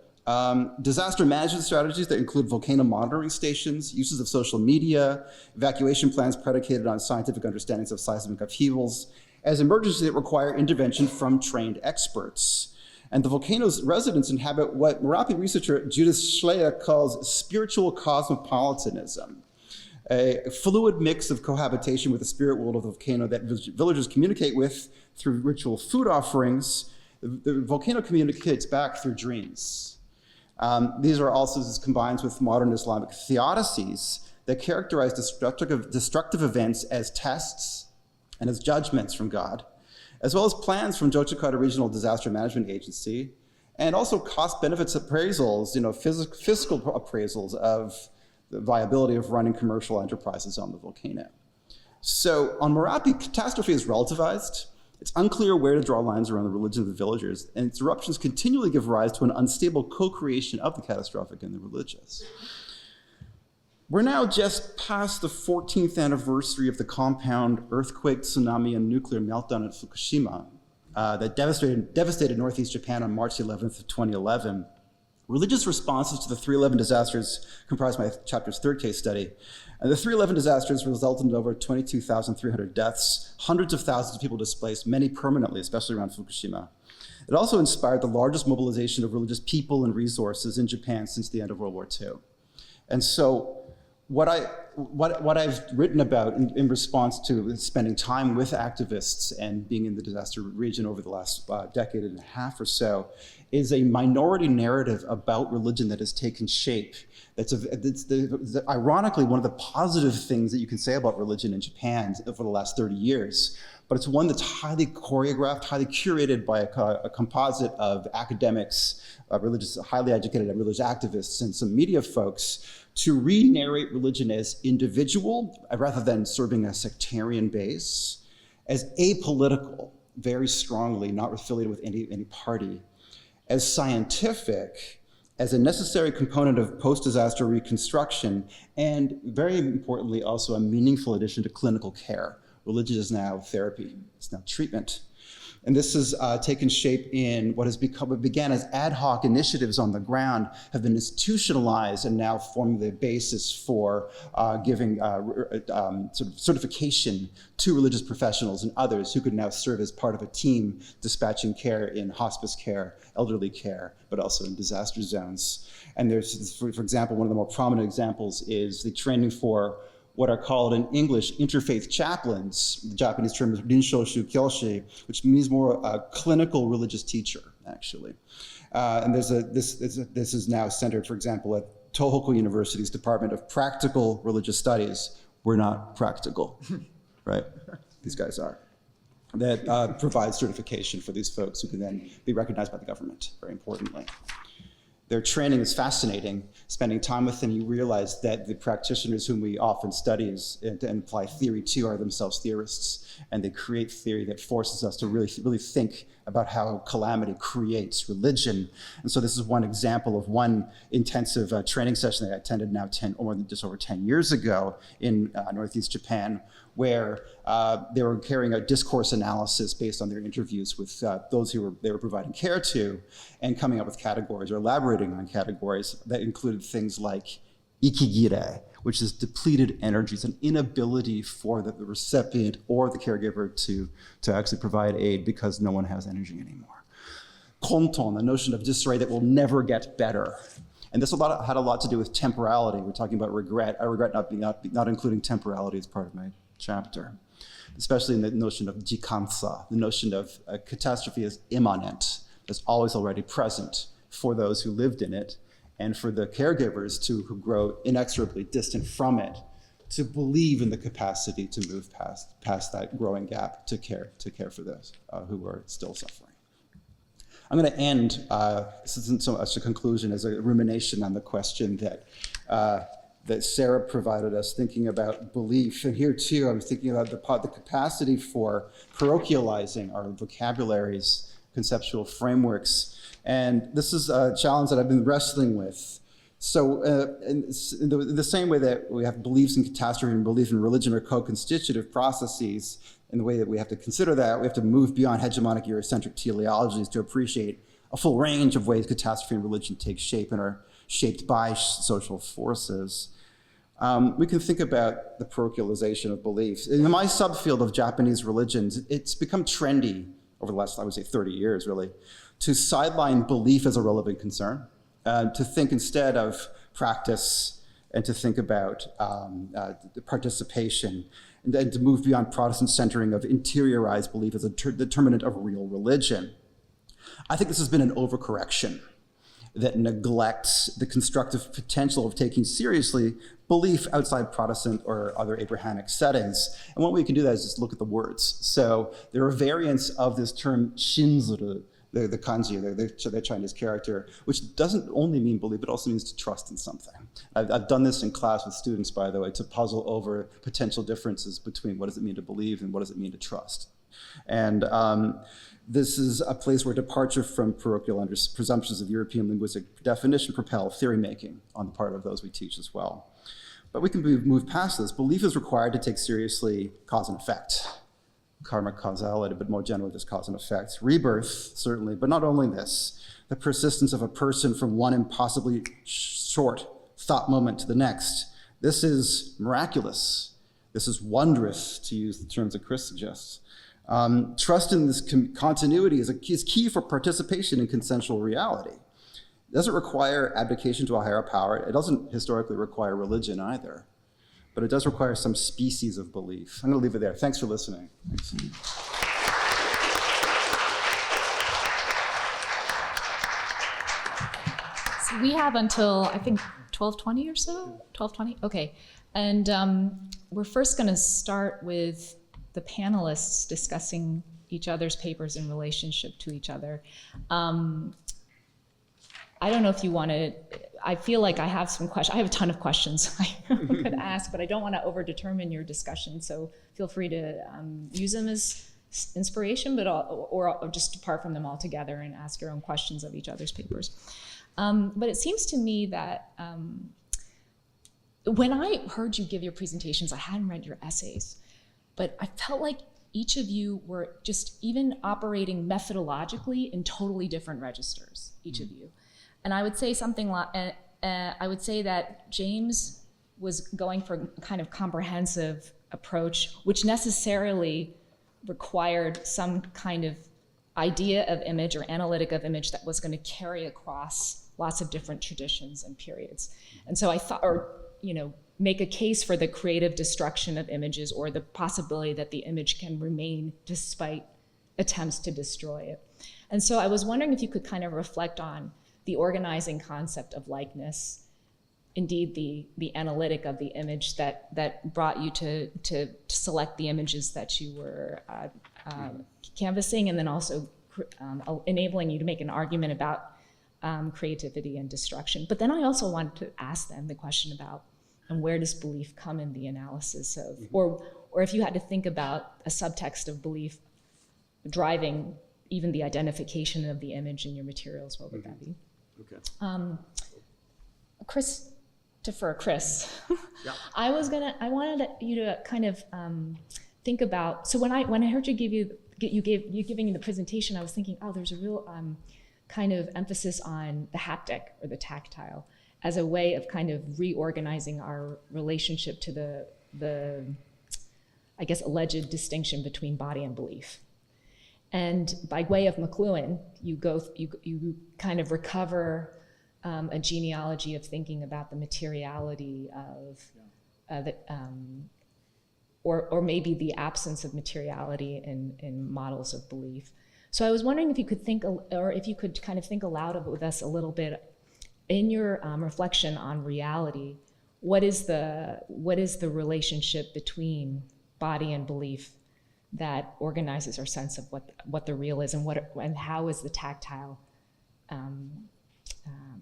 Disaster management strategies that include volcano monitoring stations, uses of social media, evacuation plans predicated on scientific understandings of seismic upheavals, as emergencies that require intervention from trained experts. And the volcano's residents inhabit what Merapi researcher Judith Schleyer calls spiritual cosmopolitanism, a fluid mix of cohabitation with the spirit world of the volcano that villagers communicate with through ritual food offerings. The volcano communicates back through dreams. These are also combined with modern Islamic theodicies that characterize destructive events as tests and as judgments from God, as well as plans from Yogyakarta Regional Disaster Management Agency, and also cost-benefits appraisals, fiscal appraisals of the viability of running commercial enterprises on the volcano. So on Merapi, catastrophe is relativized. It's unclear where to draw lines around the religion of the villagers, and its eruptions continually give rise to an unstable co-creation of the catastrophic and the religious. We're now just past the 14th anniversary of the compound earthquake, tsunami, and nuclear meltdown at Fukushima that devastated Northeast Japan on March 11th of 2011. Religious responses to the 3/11 disasters comprise my chapter's third case study. And the 3/11 disasters resulted in over 22,300 deaths, hundreds of thousands of people displaced, many permanently, especially around Fukushima. It also inspired the largest mobilization of religious people and resources in Japan since the end of World War II. And so what I've written about in response to spending time with activists and being in the disaster region over the last decade and a half or so is a minority narrative about religion that has taken shape. It's ironically one of the positive things that you can say about religion in Japan for the last 30 years, but it's one that's highly choreographed, highly curated by a composite of academics, highly educated religious activists, and some media folks to re-narrate religion as individual, rather than serving a sectarian base, as apolitical, very strongly, not affiliated with any party, as scientific, as a necessary component of post-disaster reconstruction, and very importantly, also a meaningful addition to clinical care. Religion is now therapy, it's now treatment. And this has taken shape in what began as ad hoc initiatives on the ground, have been institutionalized and now form the basis for giving sort of certification to religious professionals and others who could now serve as part of a team dispatching care in hospice care, elderly care, but also in disaster zones. And there's, for example, one of the more prominent examples is the training for what are called in English interfaith chaplains. The Japanese term is Rinsho Kyoshi, which means more a clinical religious teacher, actually. And this is now centered, for example, at Tohoku University's Department of Practical Religious Studies. We're not practical, right? These guys are. That provides certification for these folks who can then be recognized by the government, very importantly. Their training is fascinating. Spending time with them, you realize that the practitioners whom we often study and apply theory to are themselves theorists, and they create theory that forces us to really think about how calamity creates religion. And so this is one example of one intensive training session that I attended now just over 10 years ago in Northeast Japan, where they were carrying out discourse analysis based on their interviews with those they were providing care to, and coming up with categories or elaborating on categories that included things like ikigire, which is depleted energy. It's an inability for the recipient or the caregiver to actually provide aid because no one has energy anymore. Konton, the notion of disarray that will never get better. And this had a lot to do with temporality. We're talking about regret. I regret not including temporality as part of my chapter, especially in the notion of jikansa, the notion of catastrophe as immanent, as always already present for those who lived in it, and for the caregivers who grow inexorably distant from it, to believe in the capacity to move past that growing gap to care for those who are still suffering. I'm going to end, this isn't so much a conclusion as a rumination on the question that Sarah provided us, thinking about belief. And here too, I was thinking about the capacity for parochializing our vocabularies, conceptual frameworks. And this is a challenge that I've been wrestling with. So in the same way that we have beliefs in catastrophe and belief in religion are co-constitutive processes, in the way that we have to consider that, we have to move beyond hegemonic Eurocentric teleologies to appreciate a full range of ways catastrophe and religion take shape and are shaped by social forces. We can think about the parochialization of beliefs. In my subfield of Japanese religions, it's become trendy over the last, I would say, 30 years, really, to sideline belief as a relevant concern, to think instead of practice, and to think about participation, and to move beyond Protestant centering of interiorized belief as a determinant of real religion. I think this has been an overcorrection that neglects the constructive potential of taking seriously belief outside Protestant or other Abrahamic settings. And one way you can do that is just look at the words. So there are variants of this term shinzuru, the kanji, the Chinese character, which doesn't only mean belief, but also means to trust in something. I've done this in class with students, by the way, to puzzle over potential differences between what does it mean to believe and what does it mean to trust. And this is a place where departure from parochial presumptions of European linguistic definition propel theory making on the part of those we teach as well. But we can move past this. Belief is required to take seriously cause and effect. Karmic causality, but more generally just cause and effect. Rebirth, certainly, but not only this. The persistence of a person from one impossibly short thought moment to the next. This is miraculous. This is wondrous, to use the terms that Chris suggests. Trust in this continuity is key for participation in consensual reality. It doesn't require abdication to a higher power. It doesn't historically require religion either. But it does require some species of belief. I'm going to leave it there. Thanks for listening. Thanks. So we have until, I think, 12:20 or so? 12:20? Okay. And we're first going to start with the panelists discussing each other's papers in relationship to each other. I don't know if you want to, I feel like I have some questions. I have a ton of questions I could ask, but I don't want to over-determine your discussion. So feel free to use them as inspiration, but or just depart from them altogether and ask your own questions of each other's papers. But it seems to me that when I heard you give your presentations, I hadn't read your essays, but I felt like each of you were just even operating methodologically in totally different registers, each of you. And I would say something like, I would say that James was going for a kind of comprehensive approach, which necessarily required some kind of idea of image or analytic of image that was going to carry across lots of different traditions and periods. And so I thought, or, make a case for the creative destruction of images, or the possibility that the image can remain despite attempts to destroy it. And so I was wondering if you could kind of reflect on the organizing concept of likeness, indeed the analytic of the image that brought you to select the images that you were canvassing, and then also enabling you to make an argument about creativity and destruction. But then I also wanted to ask them the question about, and where does belief come in the analysis of, or if you had to think about a subtext of belief driving even the identification of the image in your materials, what would that be? Okay. Chris. Yeah. I wanted you to kind of think about. So when I heard you giving the presentation, I was thinking, oh, there's a real kind of emphasis on the haptic or the tactile as a way of kind of reorganizing our relationship to the I guess alleged distinction between body and belief. And by way of McLuhan, you kind of recover a genealogy of thinking about the materiality of or maybe the absence of materiality in models of belief. So I was wondering if you could think, or if you could kind of think aloud with us a little bit in your reflection on reality. What is the relationship between body and belief that organizes our sense of what the real is, and how is the tactile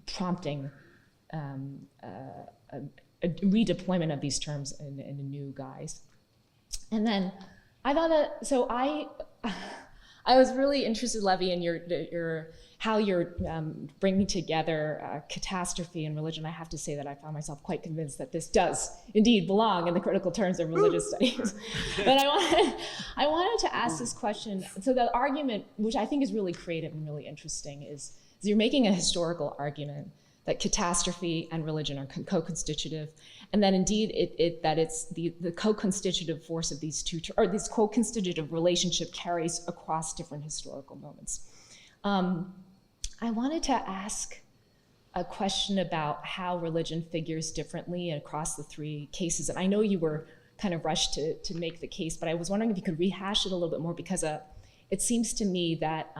prompting a redeployment of these terms in a new guise? And then I thought I was really interested, Levi, in your how you're bringing together catastrophe and religion. I have to say that I found myself quite convinced that this does indeed belong in the critical terms of religious studies. But I wanted to ask this question. So the argument, which I think is really creative and really interesting, is you're making a historical argument that catastrophe and religion are co-constitutive, and that indeed that it's the co-constitutive force of these two, or this co-constitutive relationship carries across different historical moments. I wanted to ask a question about how religion figures differently across the three cases. And I know you were kind of rushed to make the case, but I was wondering if you could rehash it a little bit more, because it seems to me that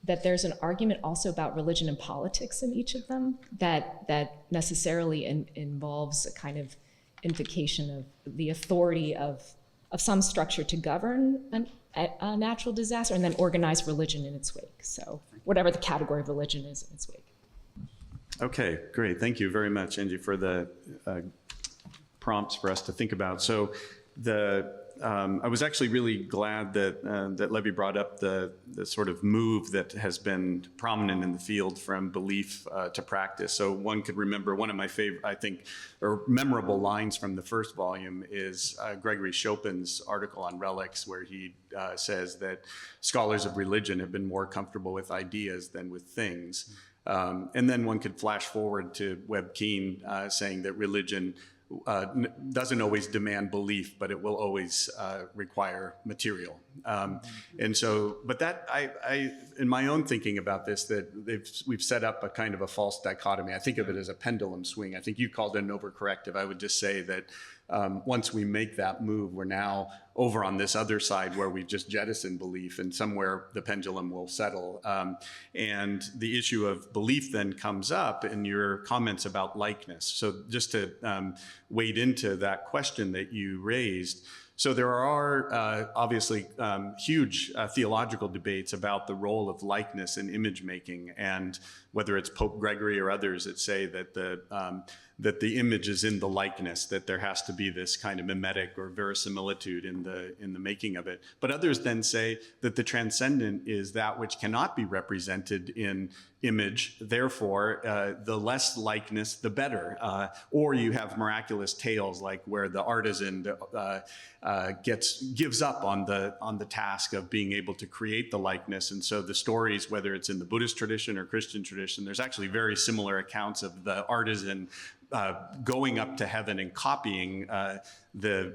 that there's an argument also about religion and politics in each of them that necessarily involves a kind of invocation of the authority of some structure to govern a natural disaster, and then organize religion in its wake. So whatever the category of religion is in its wake. Okay, great. Thank you very much, Angie, for the prompts for us to think about. So I was actually really glad that Levi brought up the sort of move that has been prominent in the field from belief to practice. So one could remember one of my favorite, I think, or memorable lines from the first volume is Gregory Chopin's article on relics, where he says that scholars of religion have been more comfortable with ideas than with things. And then one could flash forward to Webb Keen saying that religion doesn't always demand belief, but it will always require material. And so, but that I, in my own thinking about this, that we've set up a kind of a false dichotomy. I think of it as a pendulum swing. I think you called it an overcorrective. I would just say that once we make that move, we're now over on this other side where we've just jettisoned belief, and somewhere the pendulum will settle. And the issue of belief then comes up in your comments about likeness. So just to wade into that question that you raised. So there are obviously huge theological debates about the role of likeness in image making, and whether it's Pope Gregory or others that say that the image is in the likeness, that there has to be this kind of mimetic or verisimilitude in the making of it. But others then say that the transcendent is that which cannot be represented in image, therefore the less likeness the better. Or you have miraculous tales like where the artisan gives up on the task of being able to create the likeness. And so the stories, whether it's in the Buddhist tradition or Christian tradition, there's actually very similar accounts of the artisan going up to heaven and copying the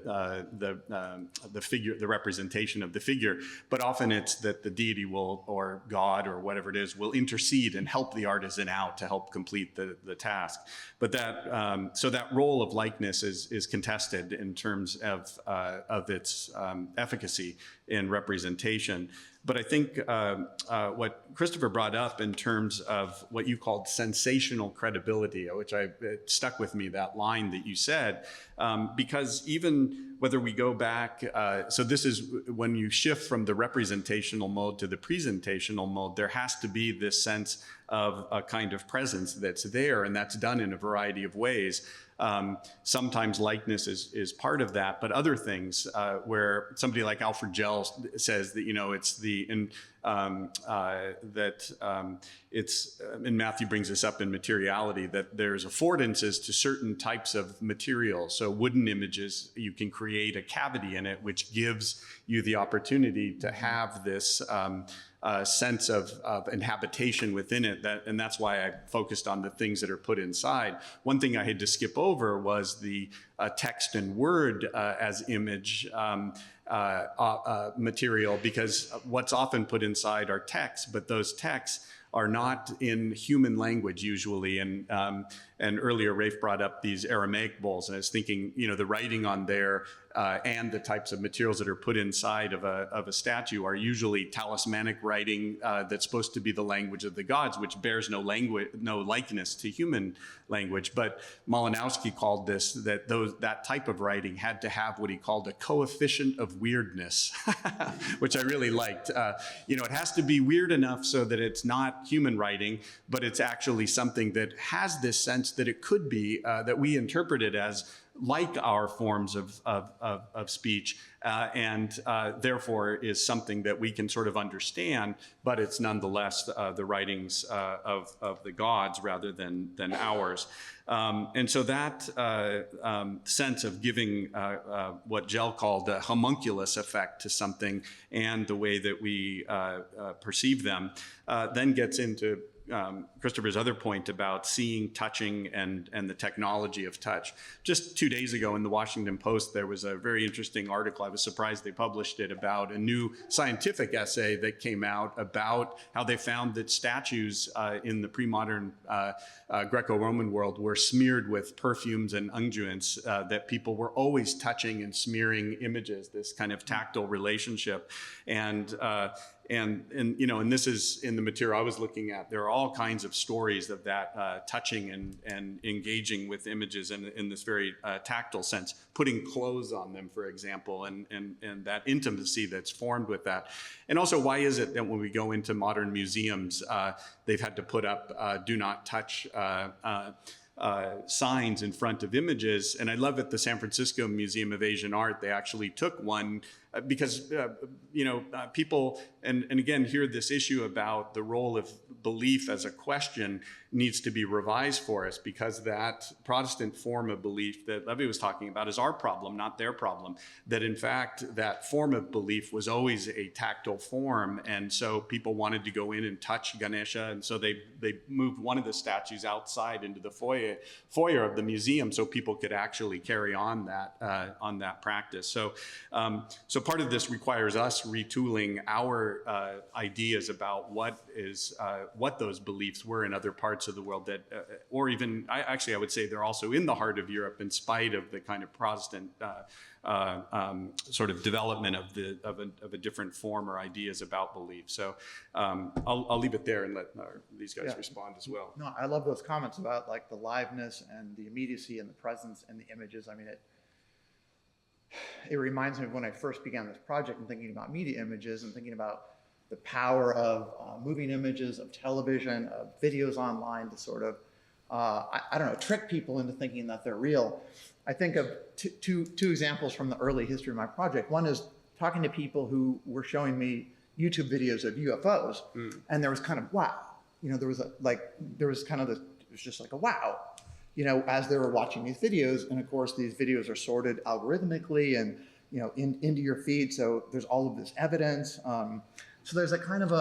figure, the representation of the figure. But often it's that the deity will, or God or whatever it is, will intercede and help the artisan out to help complete the task. But that so that role of likeness is contested in terms of its efficacy in representation. But I think what Christopher brought up in terms of what you called sensational credibility, which it stuck with me, that line that you said, because even whether we go back, so this is when you shift from the representational mode to the presentational mode, there has to be this sense of a kind of presence that's there, and that's done in a variety of ways. Sometimes likeness is part of that, but other things where somebody like Alfred Gell says that, it's it's, and Matthew brings this up in Materiality, that there's affordances to certain types of material. So wooden images, you can create a cavity in it, which gives you the opportunity to have this sense of inhabitation within it. And that's why I focused on the things that are put inside. One thing I had to skip over was the text and word as image material, because what's often put inside are texts, but those texts are not in human language usually. And earlier Rafe brought up these Aramaic bowls, and I was thinking, the writing on there and the types of materials that are put inside of a statue are usually talismanic writing that's supposed to be the language of the gods, which bears no likeness to human language. But Malinowski called this, that type of writing had to have what he called a coefficient of weirdness, which I really liked. It has to be weird enough so that it's not human writing, but it's actually something that has this sense that it could be, that we interpret it as like our forms of speech, and therefore is something that we can sort of understand, but it's nonetheless the writings of the gods rather than ours. And so that sense of giving what Gell called a homunculus effect to something and the way that we perceive them then gets into Christopher's other point about seeing, touching, and the technology of touch. Just 2 days ago in the Washington Post, there was a very interesting article. I was surprised they published it, about a new scientific essay that came out about how they found that statues in the pre-modern Greco-Roman world were smeared with perfumes and unguents, that people were always touching and smearing images, this kind of tactile relationship. And this is in the material I was looking at. There are all kinds of stories of that touching and engaging with images in this very tactile sense, putting clothes on them, for example, and that intimacy that's formed with that. And also, why is it that when we go into modern museums, they've had to put up do not touch signs in front of images? And I love at the San Francisco Museum of Asian Art, they actually took one because, people, and again, here this issue about the role of belief as a question needs to be revised for us, because that Protestant form of belief that Levi was talking about is our problem, not their problem. That in fact, that form of belief was always a tactile form. And so people wanted to go in and touch Ganesha. And so they moved one of the statues outside into the foyer of the museum so people could actually carry on that practice. So part of this requires us retooling our ideas about what those beliefs were in other parts of the world that, or even, I would say they're also in the heart of Europe, in spite of the kind of Protestant sort of development of a different form or ideas about belief. So I'll leave it there and let these guys respond as well. No, I love those comments about like the liveness and the immediacy and the presence and the images. I mean, it reminds me of when I first began this project and thinking about media images and thinking about the power of moving images, of television, of videos online to sort of, trick people into thinking that they're real. I think of two examples from the early history of my project. One is talking to people who were showing me YouTube videos of UFOs, and there was kind of wow. There was just like a wow. As they were watching these videos. And of course, these videos are sorted algorithmically, and into your feed. So there's all of this evidence. So there's a kind of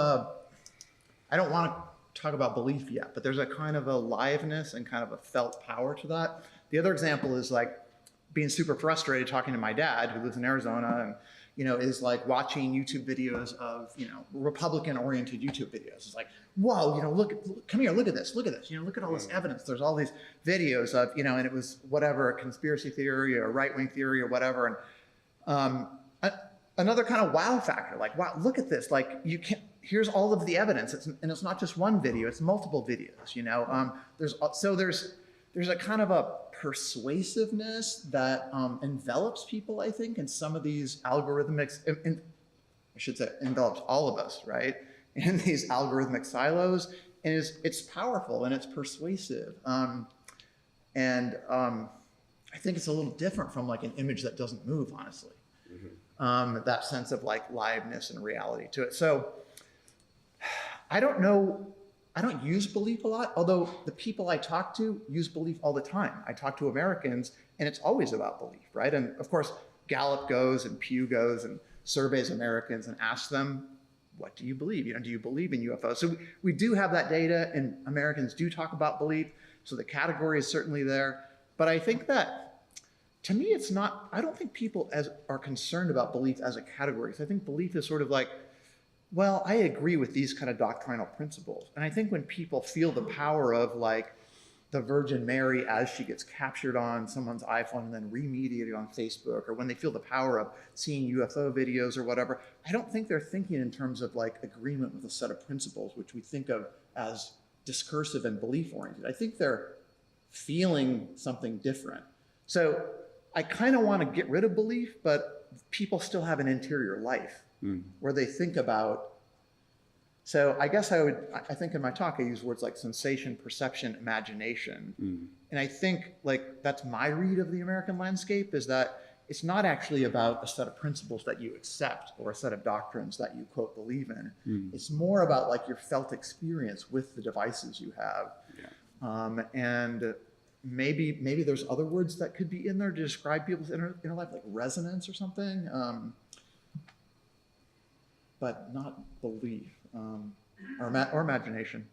I don't want to talk about belief yet, but there's a kind of a liveness and kind of a felt power to that. The other example is like being super frustrated talking to my dad, who lives in Arizona, and is like watching YouTube videos of, Republican-oriented YouTube videos. It's like, whoa, come here, look at this, look at all this evidence. There's all these videos of, and it was whatever, a conspiracy theory or right-wing theory or whatever. And another kind of wow factor, like, wow, look at this. Like, here's all of the evidence. And it's not just one video, it's multiple videos, There's a kind of a persuasiveness that envelops people, I think, in some of these algorithmic, I should say, envelops all of us, right? In these algorithmic silos, and it's powerful and it's persuasive. I think it's a little different from like an image that doesn't move, honestly. Mm-hmm. That sense of like liveness and reality to it. So I don't know. I don't use belief a lot, although the people I talk to use belief all the time. I talk to Americans, and it's always about belief, right? And of course, Gallup goes and Pew goes and surveys Americans and asks them, what do you believe? Do you believe in UFOs? So we do have that data, and Americans do talk about belief, so the category is certainly there. But I think that, to me, it's not, I don't think people are concerned about belief as a category. So I think belief is sort of like, well, I agree with these kind of doctrinal principles. And I think when people feel the power of like the Virgin Mary as she gets captured on someone's iPhone and then remediated on Facebook, or when they feel the power of seeing UFO videos or whatever, I don't think they're thinking in terms of like agreement with a set of principles, which we think of as discursive and belief-oriented. I think they're feeling something different. So I kind of want to get rid of belief, but people still have an interior life where they think about. So I guess I think in my talk, I use words like sensation, perception, imagination. And I think like that's my read of the American landscape, is that it's not actually about a set of principles that you accept or a set of doctrines that you quote believe in. It's more about like your felt experience with the devices you have. Yeah. And maybe there's other words that could be in there to describe people's inner life, like resonance or something. But not belief or imagination.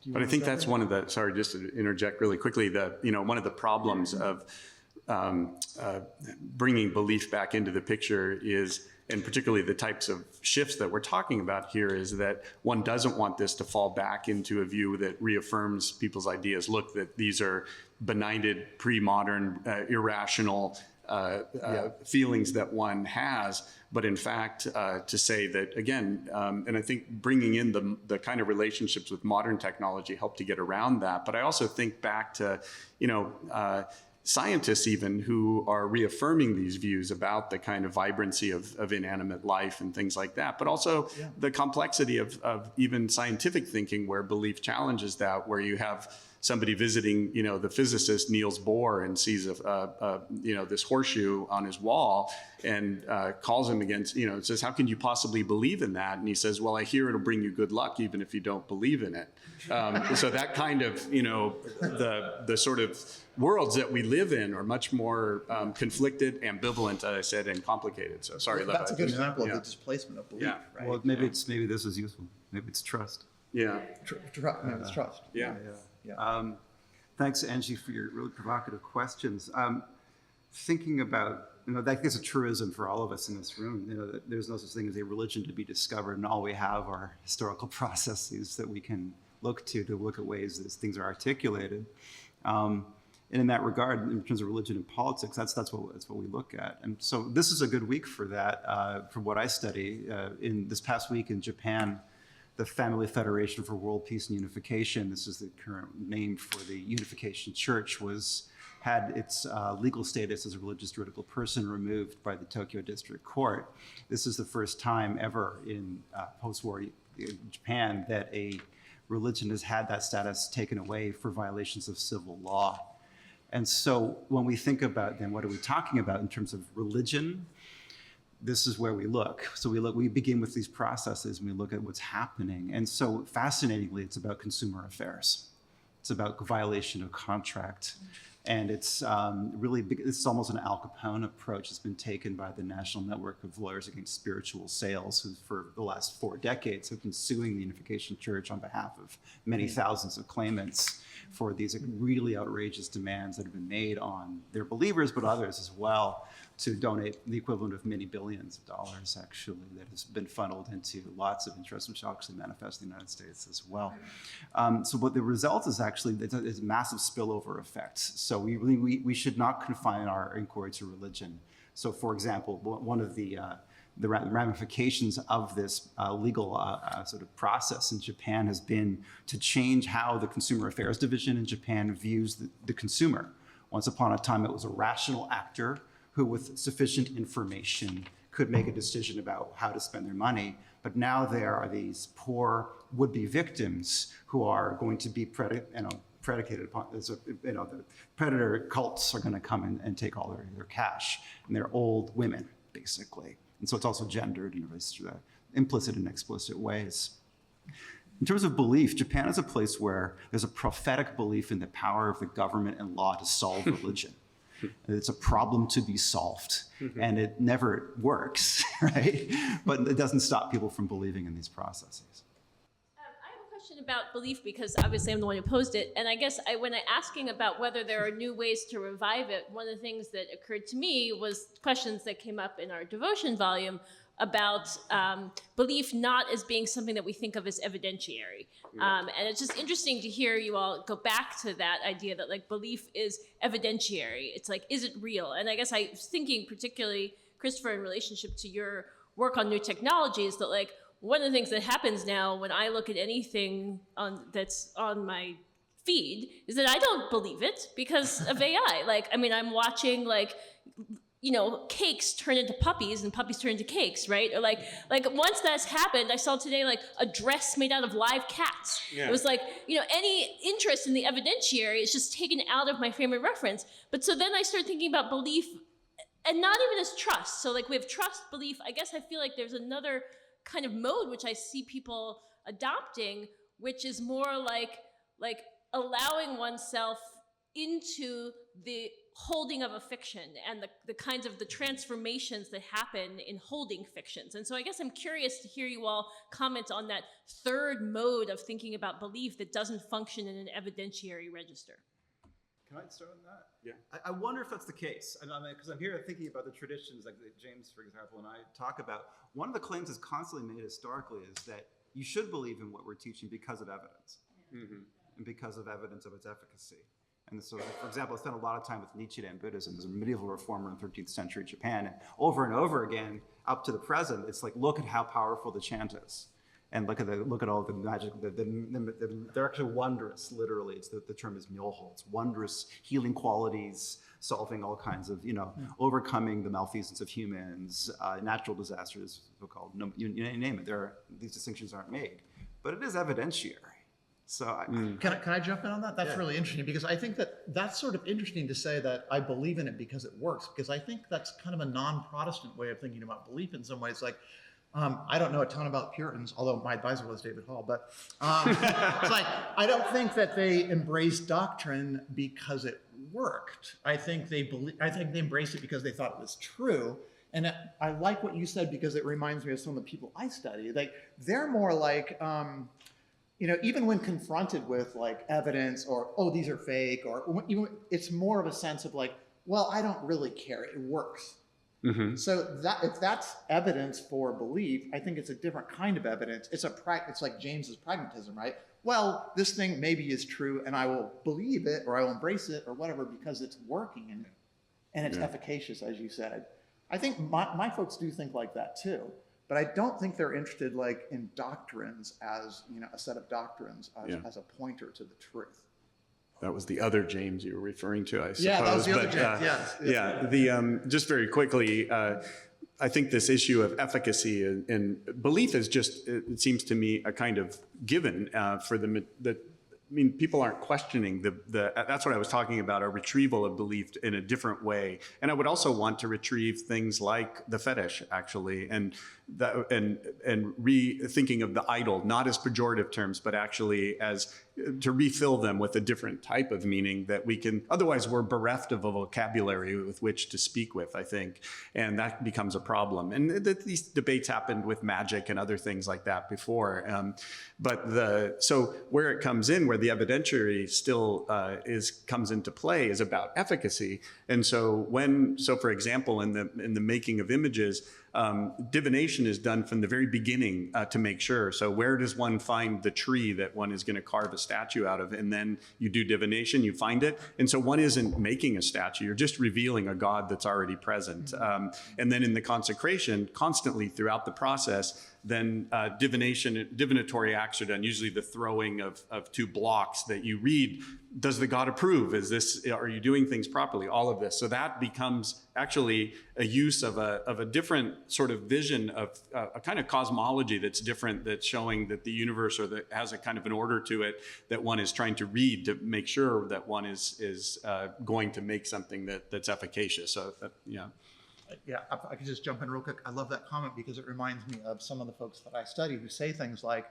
But I think that's one of the, sorry, just to interject really quickly, one of the problems of bringing belief back into the picture is, and particularly the types of shifts that we're talking about here, is that one doesn't want this to fall back into a view that reaffirms people's ideas. Look, that these are benighted, pre-modern, irrational feelings that one has, but in fact, to say that again, and I think bringing in the kind of relationships with modern technology help to get around that. But I also think back to, scientists even who are reaffirming these views about the kind of vibrancy of inanimate life and things like that, but also the complexity of even scientific thinking, where belief challenges that, where you have somebody visiting, the physicist Niels Bohr and sees this horseshoe on his wall and calls him against, says, how can you possibly believe in that? And he says, well, I hear it'll bring you good luck even if you don't believe in it. So that kind of, the sort of worlds that we live in are much more conflicted, ambivalent, as I said, and complicated. So sorry, that's a good example of the displacement of belief, right? Well, maybe this is useful. Maybe it's trust. Yeah. Maybe it's trust. Yeah. Thanks, Angie, for your really provocative questions. Thinking about, I think it's a truism for all of us in this room, that there's no such thing as a religion to be discovered, and all we have are historical processes that we can look at ways that things are articulated. And in that regard, in terms of religion and politics, that's what we look at. And so this is a good week for that, for what I study. In this past week in Japan, the Family Federation for World Peace and Unification, this is the current name for the Unification Church, had its legal status as a religious juridical person removed by the Tokyo District Court. This is the first time ever in post-war Japan that a religion has had that status taken away for violations of civil law. And so when we think about then what are we talking about in terms of religion, this is where we look. So we begin with these processes and we look at what's happening. And so fascinatingly, it's about consumer affairs. It's about violation of contract. And it's really big, it's almost an Al Capone approach that's been taken by the National Network of Lawyers Against Spiritual Sales, who for the last 4 decades have been suing the Unification Church on behalf of many thousands of claimants for these really outrageous demands that have been made on their believers, but others as well, to donate the equivalent of many billions of dollars, actually, that has been funneled into lots of interest, which actually manifests in the United States as well. So what the result is actually is massive spillover effects. So we should not confine our inquiry to religion. So, for example, one of the ramifications of this legal sort of process in Japan has been to change how the Consumer Affairs Division in Japan views the consumer. Once upon a time, it was a rational actor who, with sufficient information, could make a decision about how to spend their money. But now there are these poor would-be victims who are going to be predicated upon, the predator cults are going to come in and take all their cash, and they're old women, basically. And so it's also gendered in implicit and explicit ways. In terms of belief, Japan is a place where there's a prophetic belief in the power of the government and law to solve religion. It's a problem to be solved, and it never works, right? But it doesn't stop people from believing in these processes. I have a question about belief, because obviously I'm the one who posed it. And I guess when I'm asking about whether there are new ways to revive it, one of the things that occurred to me was questions that came up in our devotion volume about belief not as being something that we think of as evidentiary. And it's just interesting to hear you all go back to that idea that like belief is evidentiary. It's like, is it real? And I guess I was thinking particularly, Christopher, in relationship to your work on new technologies, that like one of the things that happens now when I look at anything that's on my feed is that I don't believe it because of AI. Like, I mean, I'm watching like, cakes turn into puppies and puppies turn into cakes, right? Or like once that's happened, I saw today like a dress made out of live cats. Yeah. It was like, any interest in the evidentiary is just taken out of my frame of reference. But so then I started thinking about belief, and not even as trust. So like we have trust, belief. I guess I feel like there's another kind of mode which I see people adopting, which is more like allowing oneself into the holding of a fiction and the kinds of the transformations that happen in holding fictions. And so I guess I'm curious to hear you all comment on that third mode of thinking about belief that doesn't function in an evidentiary register. Can I start on that? Yeah. I wonder if that's the case. Because I'm here thinking about the traditions, like James, for example, and I talk about. One of the claims that's constantly made historically is that you should believe in what we're teaching because of evidence, and because of evidence of its efficacy. And so, for example, I spent a lot of time with Nichiren Buddhism as a medieval reformer in 13th century Japan. And over again, up to the present, it's like, look at how powerful the chant is. And look at all the magic, they're actually wondrous, literally. The term is myoho. It's wondrous healing qualities, solving all kinds of, overcoming the malfeasance of humans, natural disasters, so-called, you name it. These distinctions aren't made. But it is evidentiary. So Can I jump in on that? That's really interesting, because I think that's sort of interesting to say that I believe in it because it works, because I think that's kind of a non-Protestant way of thinking about belief in some ways. Like, I don't know a ton about Puritans, although my advisor was David Hall, but it's like, I don't think that they embraced doctrine because it worked. I think they embraced it because they thought it was true. And I like what you said, because it reminds me of some of the people I study. Like, they're more like, even when confronted with like evidence or, oh, these are fake, or even, it's more of a sense of like, well, I don't really care, it works. So if that's evidence for belief, I think it's a different kind of evidence. It's like James's pragmatism, right? Well, this thing maybe is true, and I will believe it, or I will embrace it, or whatever, because it's working and it's efficacious, as you said. I think my folks do think like that too. But I don't think they're interested like in doctrines as, a set of doctrines as a pointer to the truth. That was the other James you were referring to, I suppose. Yeah, that was the other James, yes. Just very quickly, I think this issue of efficacy and belief is just, it seems to me, a kind of given for people aren't questioning that's what I was talking about, a retrieval of belief in a different way. And I would also want to retrieve things like the fetish, actually, and rethinking of the idol, not as pejorative terms, but actually as to refill them with a different type of meaning that we can, otherwise we're bereft of a vocabulary with which to speak with, I think, and that becomes a problem. And these debates happened with magic and other things like that before. So where it comes in, where the evidentiary still comes into play, is about efficacy. And so for example, in the making of images, divination is done from the very beginning to make sure. So where does one find the tree that one is going to carve a statue out of? And then you do divination, you find it. And so one isn't making a statue, you're just revealing a god that's already present. And then in the consecration, constantly throughout the process, then divinatory acts are done, usually the throwing of two blocks that you read. Does the god approve? Are you doing things properly? All of this. So that becomes actually a use of a different sort of vision of a kind of cosmology that's different, that's showing that the universe that has a kind of an order to it that one is trying to read to make sure that one is going to make something that's efficacious. So yeah. Yeah, I could just jump in real quick. I love that comment because it reminds me of some of the folks that I study who say things like,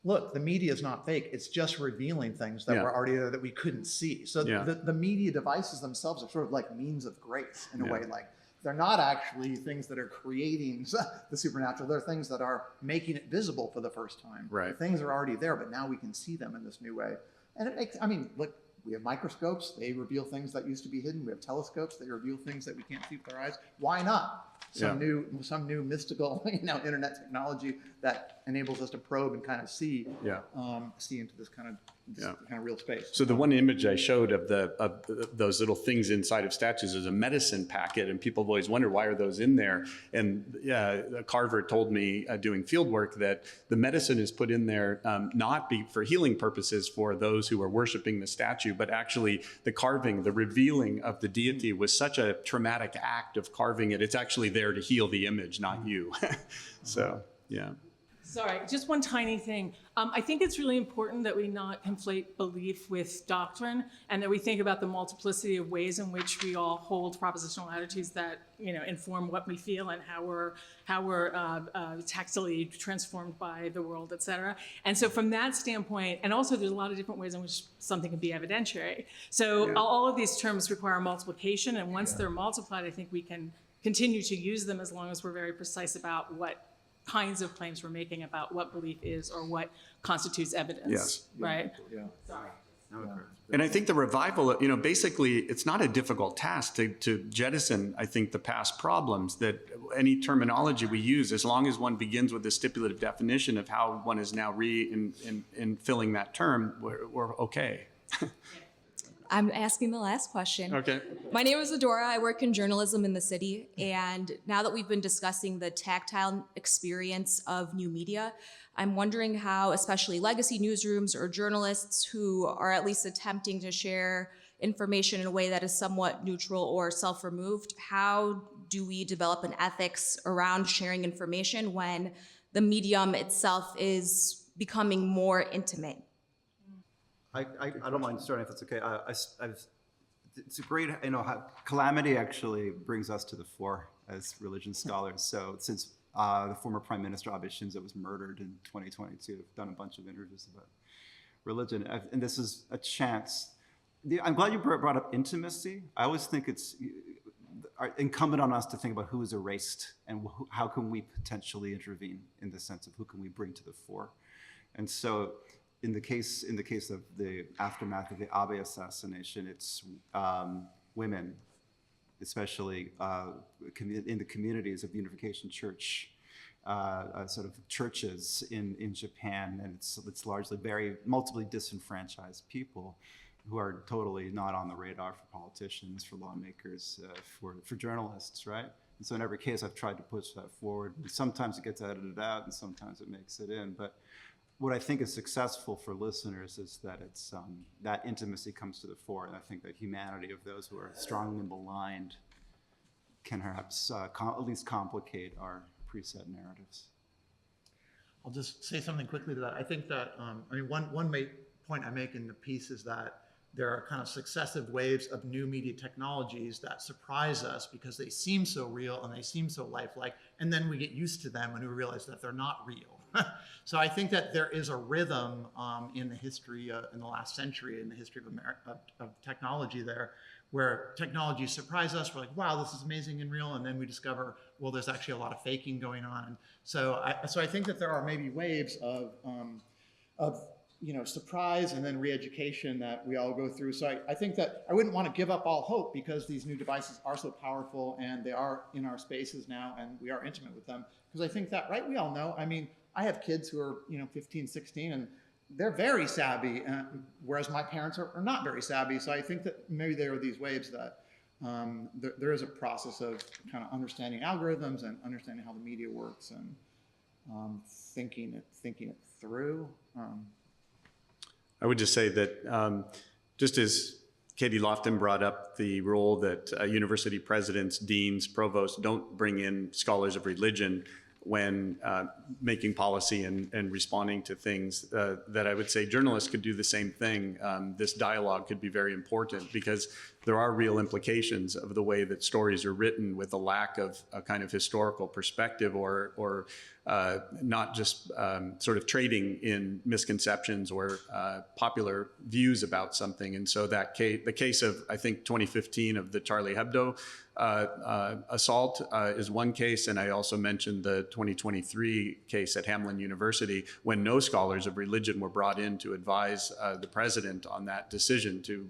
look, the media is not fake. It's just revealing things that were already there that we couldn't see. So the media devices themselves are sort of like means of grace in a way. Like they're not actually things that are creating the supernatural. They're things that are making it visible for the first time. Right. The things are already there, but now we can see them in this new way. And it makes, I mean, look, we have microscopes, they reveal things that used to be hidden. We have telescopes, they reveal things that we can't see with our eyes. Why not? Some new mystical, internet technology that enables us to probe and kind of see into this kind of real space. So the one image I showed of those little things inside of statues is a medicine packet, and people have always wondered, why are those in there? And a carver told me doing field work that the medicine is put in there not for healing purposes for those who are worshiping the statue, but actually the carving, the revealing of the deity was such a traumatic act of carving it. It's actually there to heal the image, not you. So, yeah. Sorry, just one tiny thing. I think it's really important that we not conflate belief with doctrine, and that we think about the multiplicity of ways in which we all hold propositional attitudes that inform what we feel and how we're tactily transformed by the world, et cetera. And so from that standpoint, and also there's a lot of different ways in which something can be evidentiary. So all of these terms require multiplication, and once they're multiplied, I think we can continue to use them as long as we're very precise about what kinds of claims we're making about what belief is or what constitutes evidence, right? Yeah. Sorry. And I think the revival, basically it's not a difficult task to jettison, I think, the past problems, that any terminology we use, as long as one begins with a stipulative definition of how one is now in filling that term, we're okay. I'm asking the last question. Okay. My name is Adora. I work in journalism in the city. And now that we've been discussing the tactile experience of new media, I'm wondering how, especially legacy newsrooms or journalists who are at least attempting to share information in a way that is somewhat neutral or self-removed, how do we develop an ethics around sharing information when the medium itself is becoming more intimate? I don't mind starting if it's okay. It's a great, how calamity actually brings us to the fore as religion scholars. So since the former Prime Minister Abe Shinzo was murdered in 2022, I've done a bunch of interviews about religion, and this is a chance. I'm glad you brought up intimacy. I always think it's incumbent on us to think about who is erased and how can we potentially intervene in the sense of who can we bring to the fore. And so in the case of the aftermath of the Abe assassination, it's women, especially in the communities of the Unification Church, sort of churches in Japan, and it's largely very multiply disenfranchised people who are totally not on the radar for politicians, for lawmakers, for journalists, right? And so in every case, I've tried to push that forward. Sometimes it gets edited out, and sometimes it makes it in, but what I think is successful for listeners is that it's that intimacy comes to the fore, and I think that humanity of those who are strongly maligned can perhaps at least complicate our preset narratives. I'll just say something quickly to that. I think that one point I make in the piece is that there are kind of successive waves of new media technologies that surprise us because they seem so real and they seem so lifelike, and then we get used to them and we realize that they're not real. So I think that there is a rhythm in the history, in the last century, in the history of technology there, where technology surprise us. We're like, wow, this is amazing and real. And then we discover, well, there's actually a lot of faking going on. And so I think that there are maybe waves of surprise and then re-education that we all go through. So I think that I wouldn't want to give up all hope, because these new devices are so powerful and they are in our spaces now and we are intimate with them. Because I think that, right, we all know, I mean, I have kids who are 15, 16, and they're very savvy, whereas my parents are not very savvy. So I think that maybe there are these waves that there is a process of kind of understanding algorithms and understanding how the media works and thinking it through. I would just say that just as Katie Lofton brought up the role that university presidents, deans, provosts don't bring in scholars of religion when making policy and responding to things, that I would say journalists could do the same thing. This dialogue could be very important, because there are real implications of the way that stories are written, with a lack of a kind of historical perspective, or not just sort of trading in misconceptions or popular views about something. And so that the case of, I think, 2015 of the Charlie Hebdo assault is one case, and I also mentioned the 2023 case at Hamline University, when no scholars of religion were brought in to advise the president on that decision to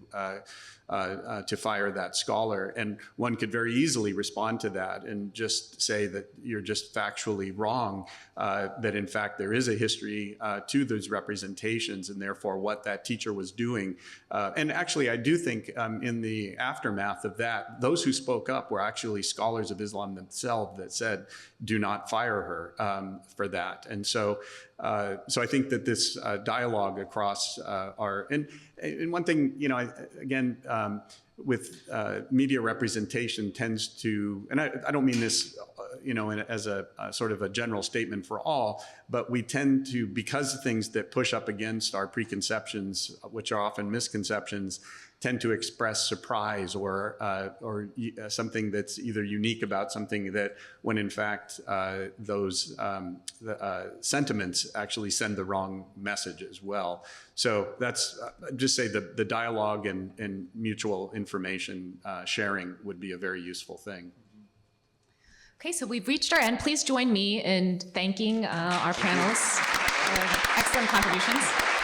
fire that scholar. And one could very easily respond to that and just say that you're just factually wrong, that in fact there is a history to those representations, and therefore what that teacher was doing. And actually, I do think in the aftermath of that, those who spoke up were actually scholars of Islam themselves that said, do not fire her for that. And so I think that this dialogue across and one thing, with media representation tends to, and I don't mean this, as a sort of a general statement for all, but we tend to, because of things that push up against our preconceptions, which are often misconceptions, tend to express surprise or something that's either unique about something, that when in fact those sentiments actually send the wrong message as well. So that's just say the dialogue and mutual information sharing would be a very useful thing. Okay, so we've reached our end. Please join me in thanking our panelists for excellent contributions.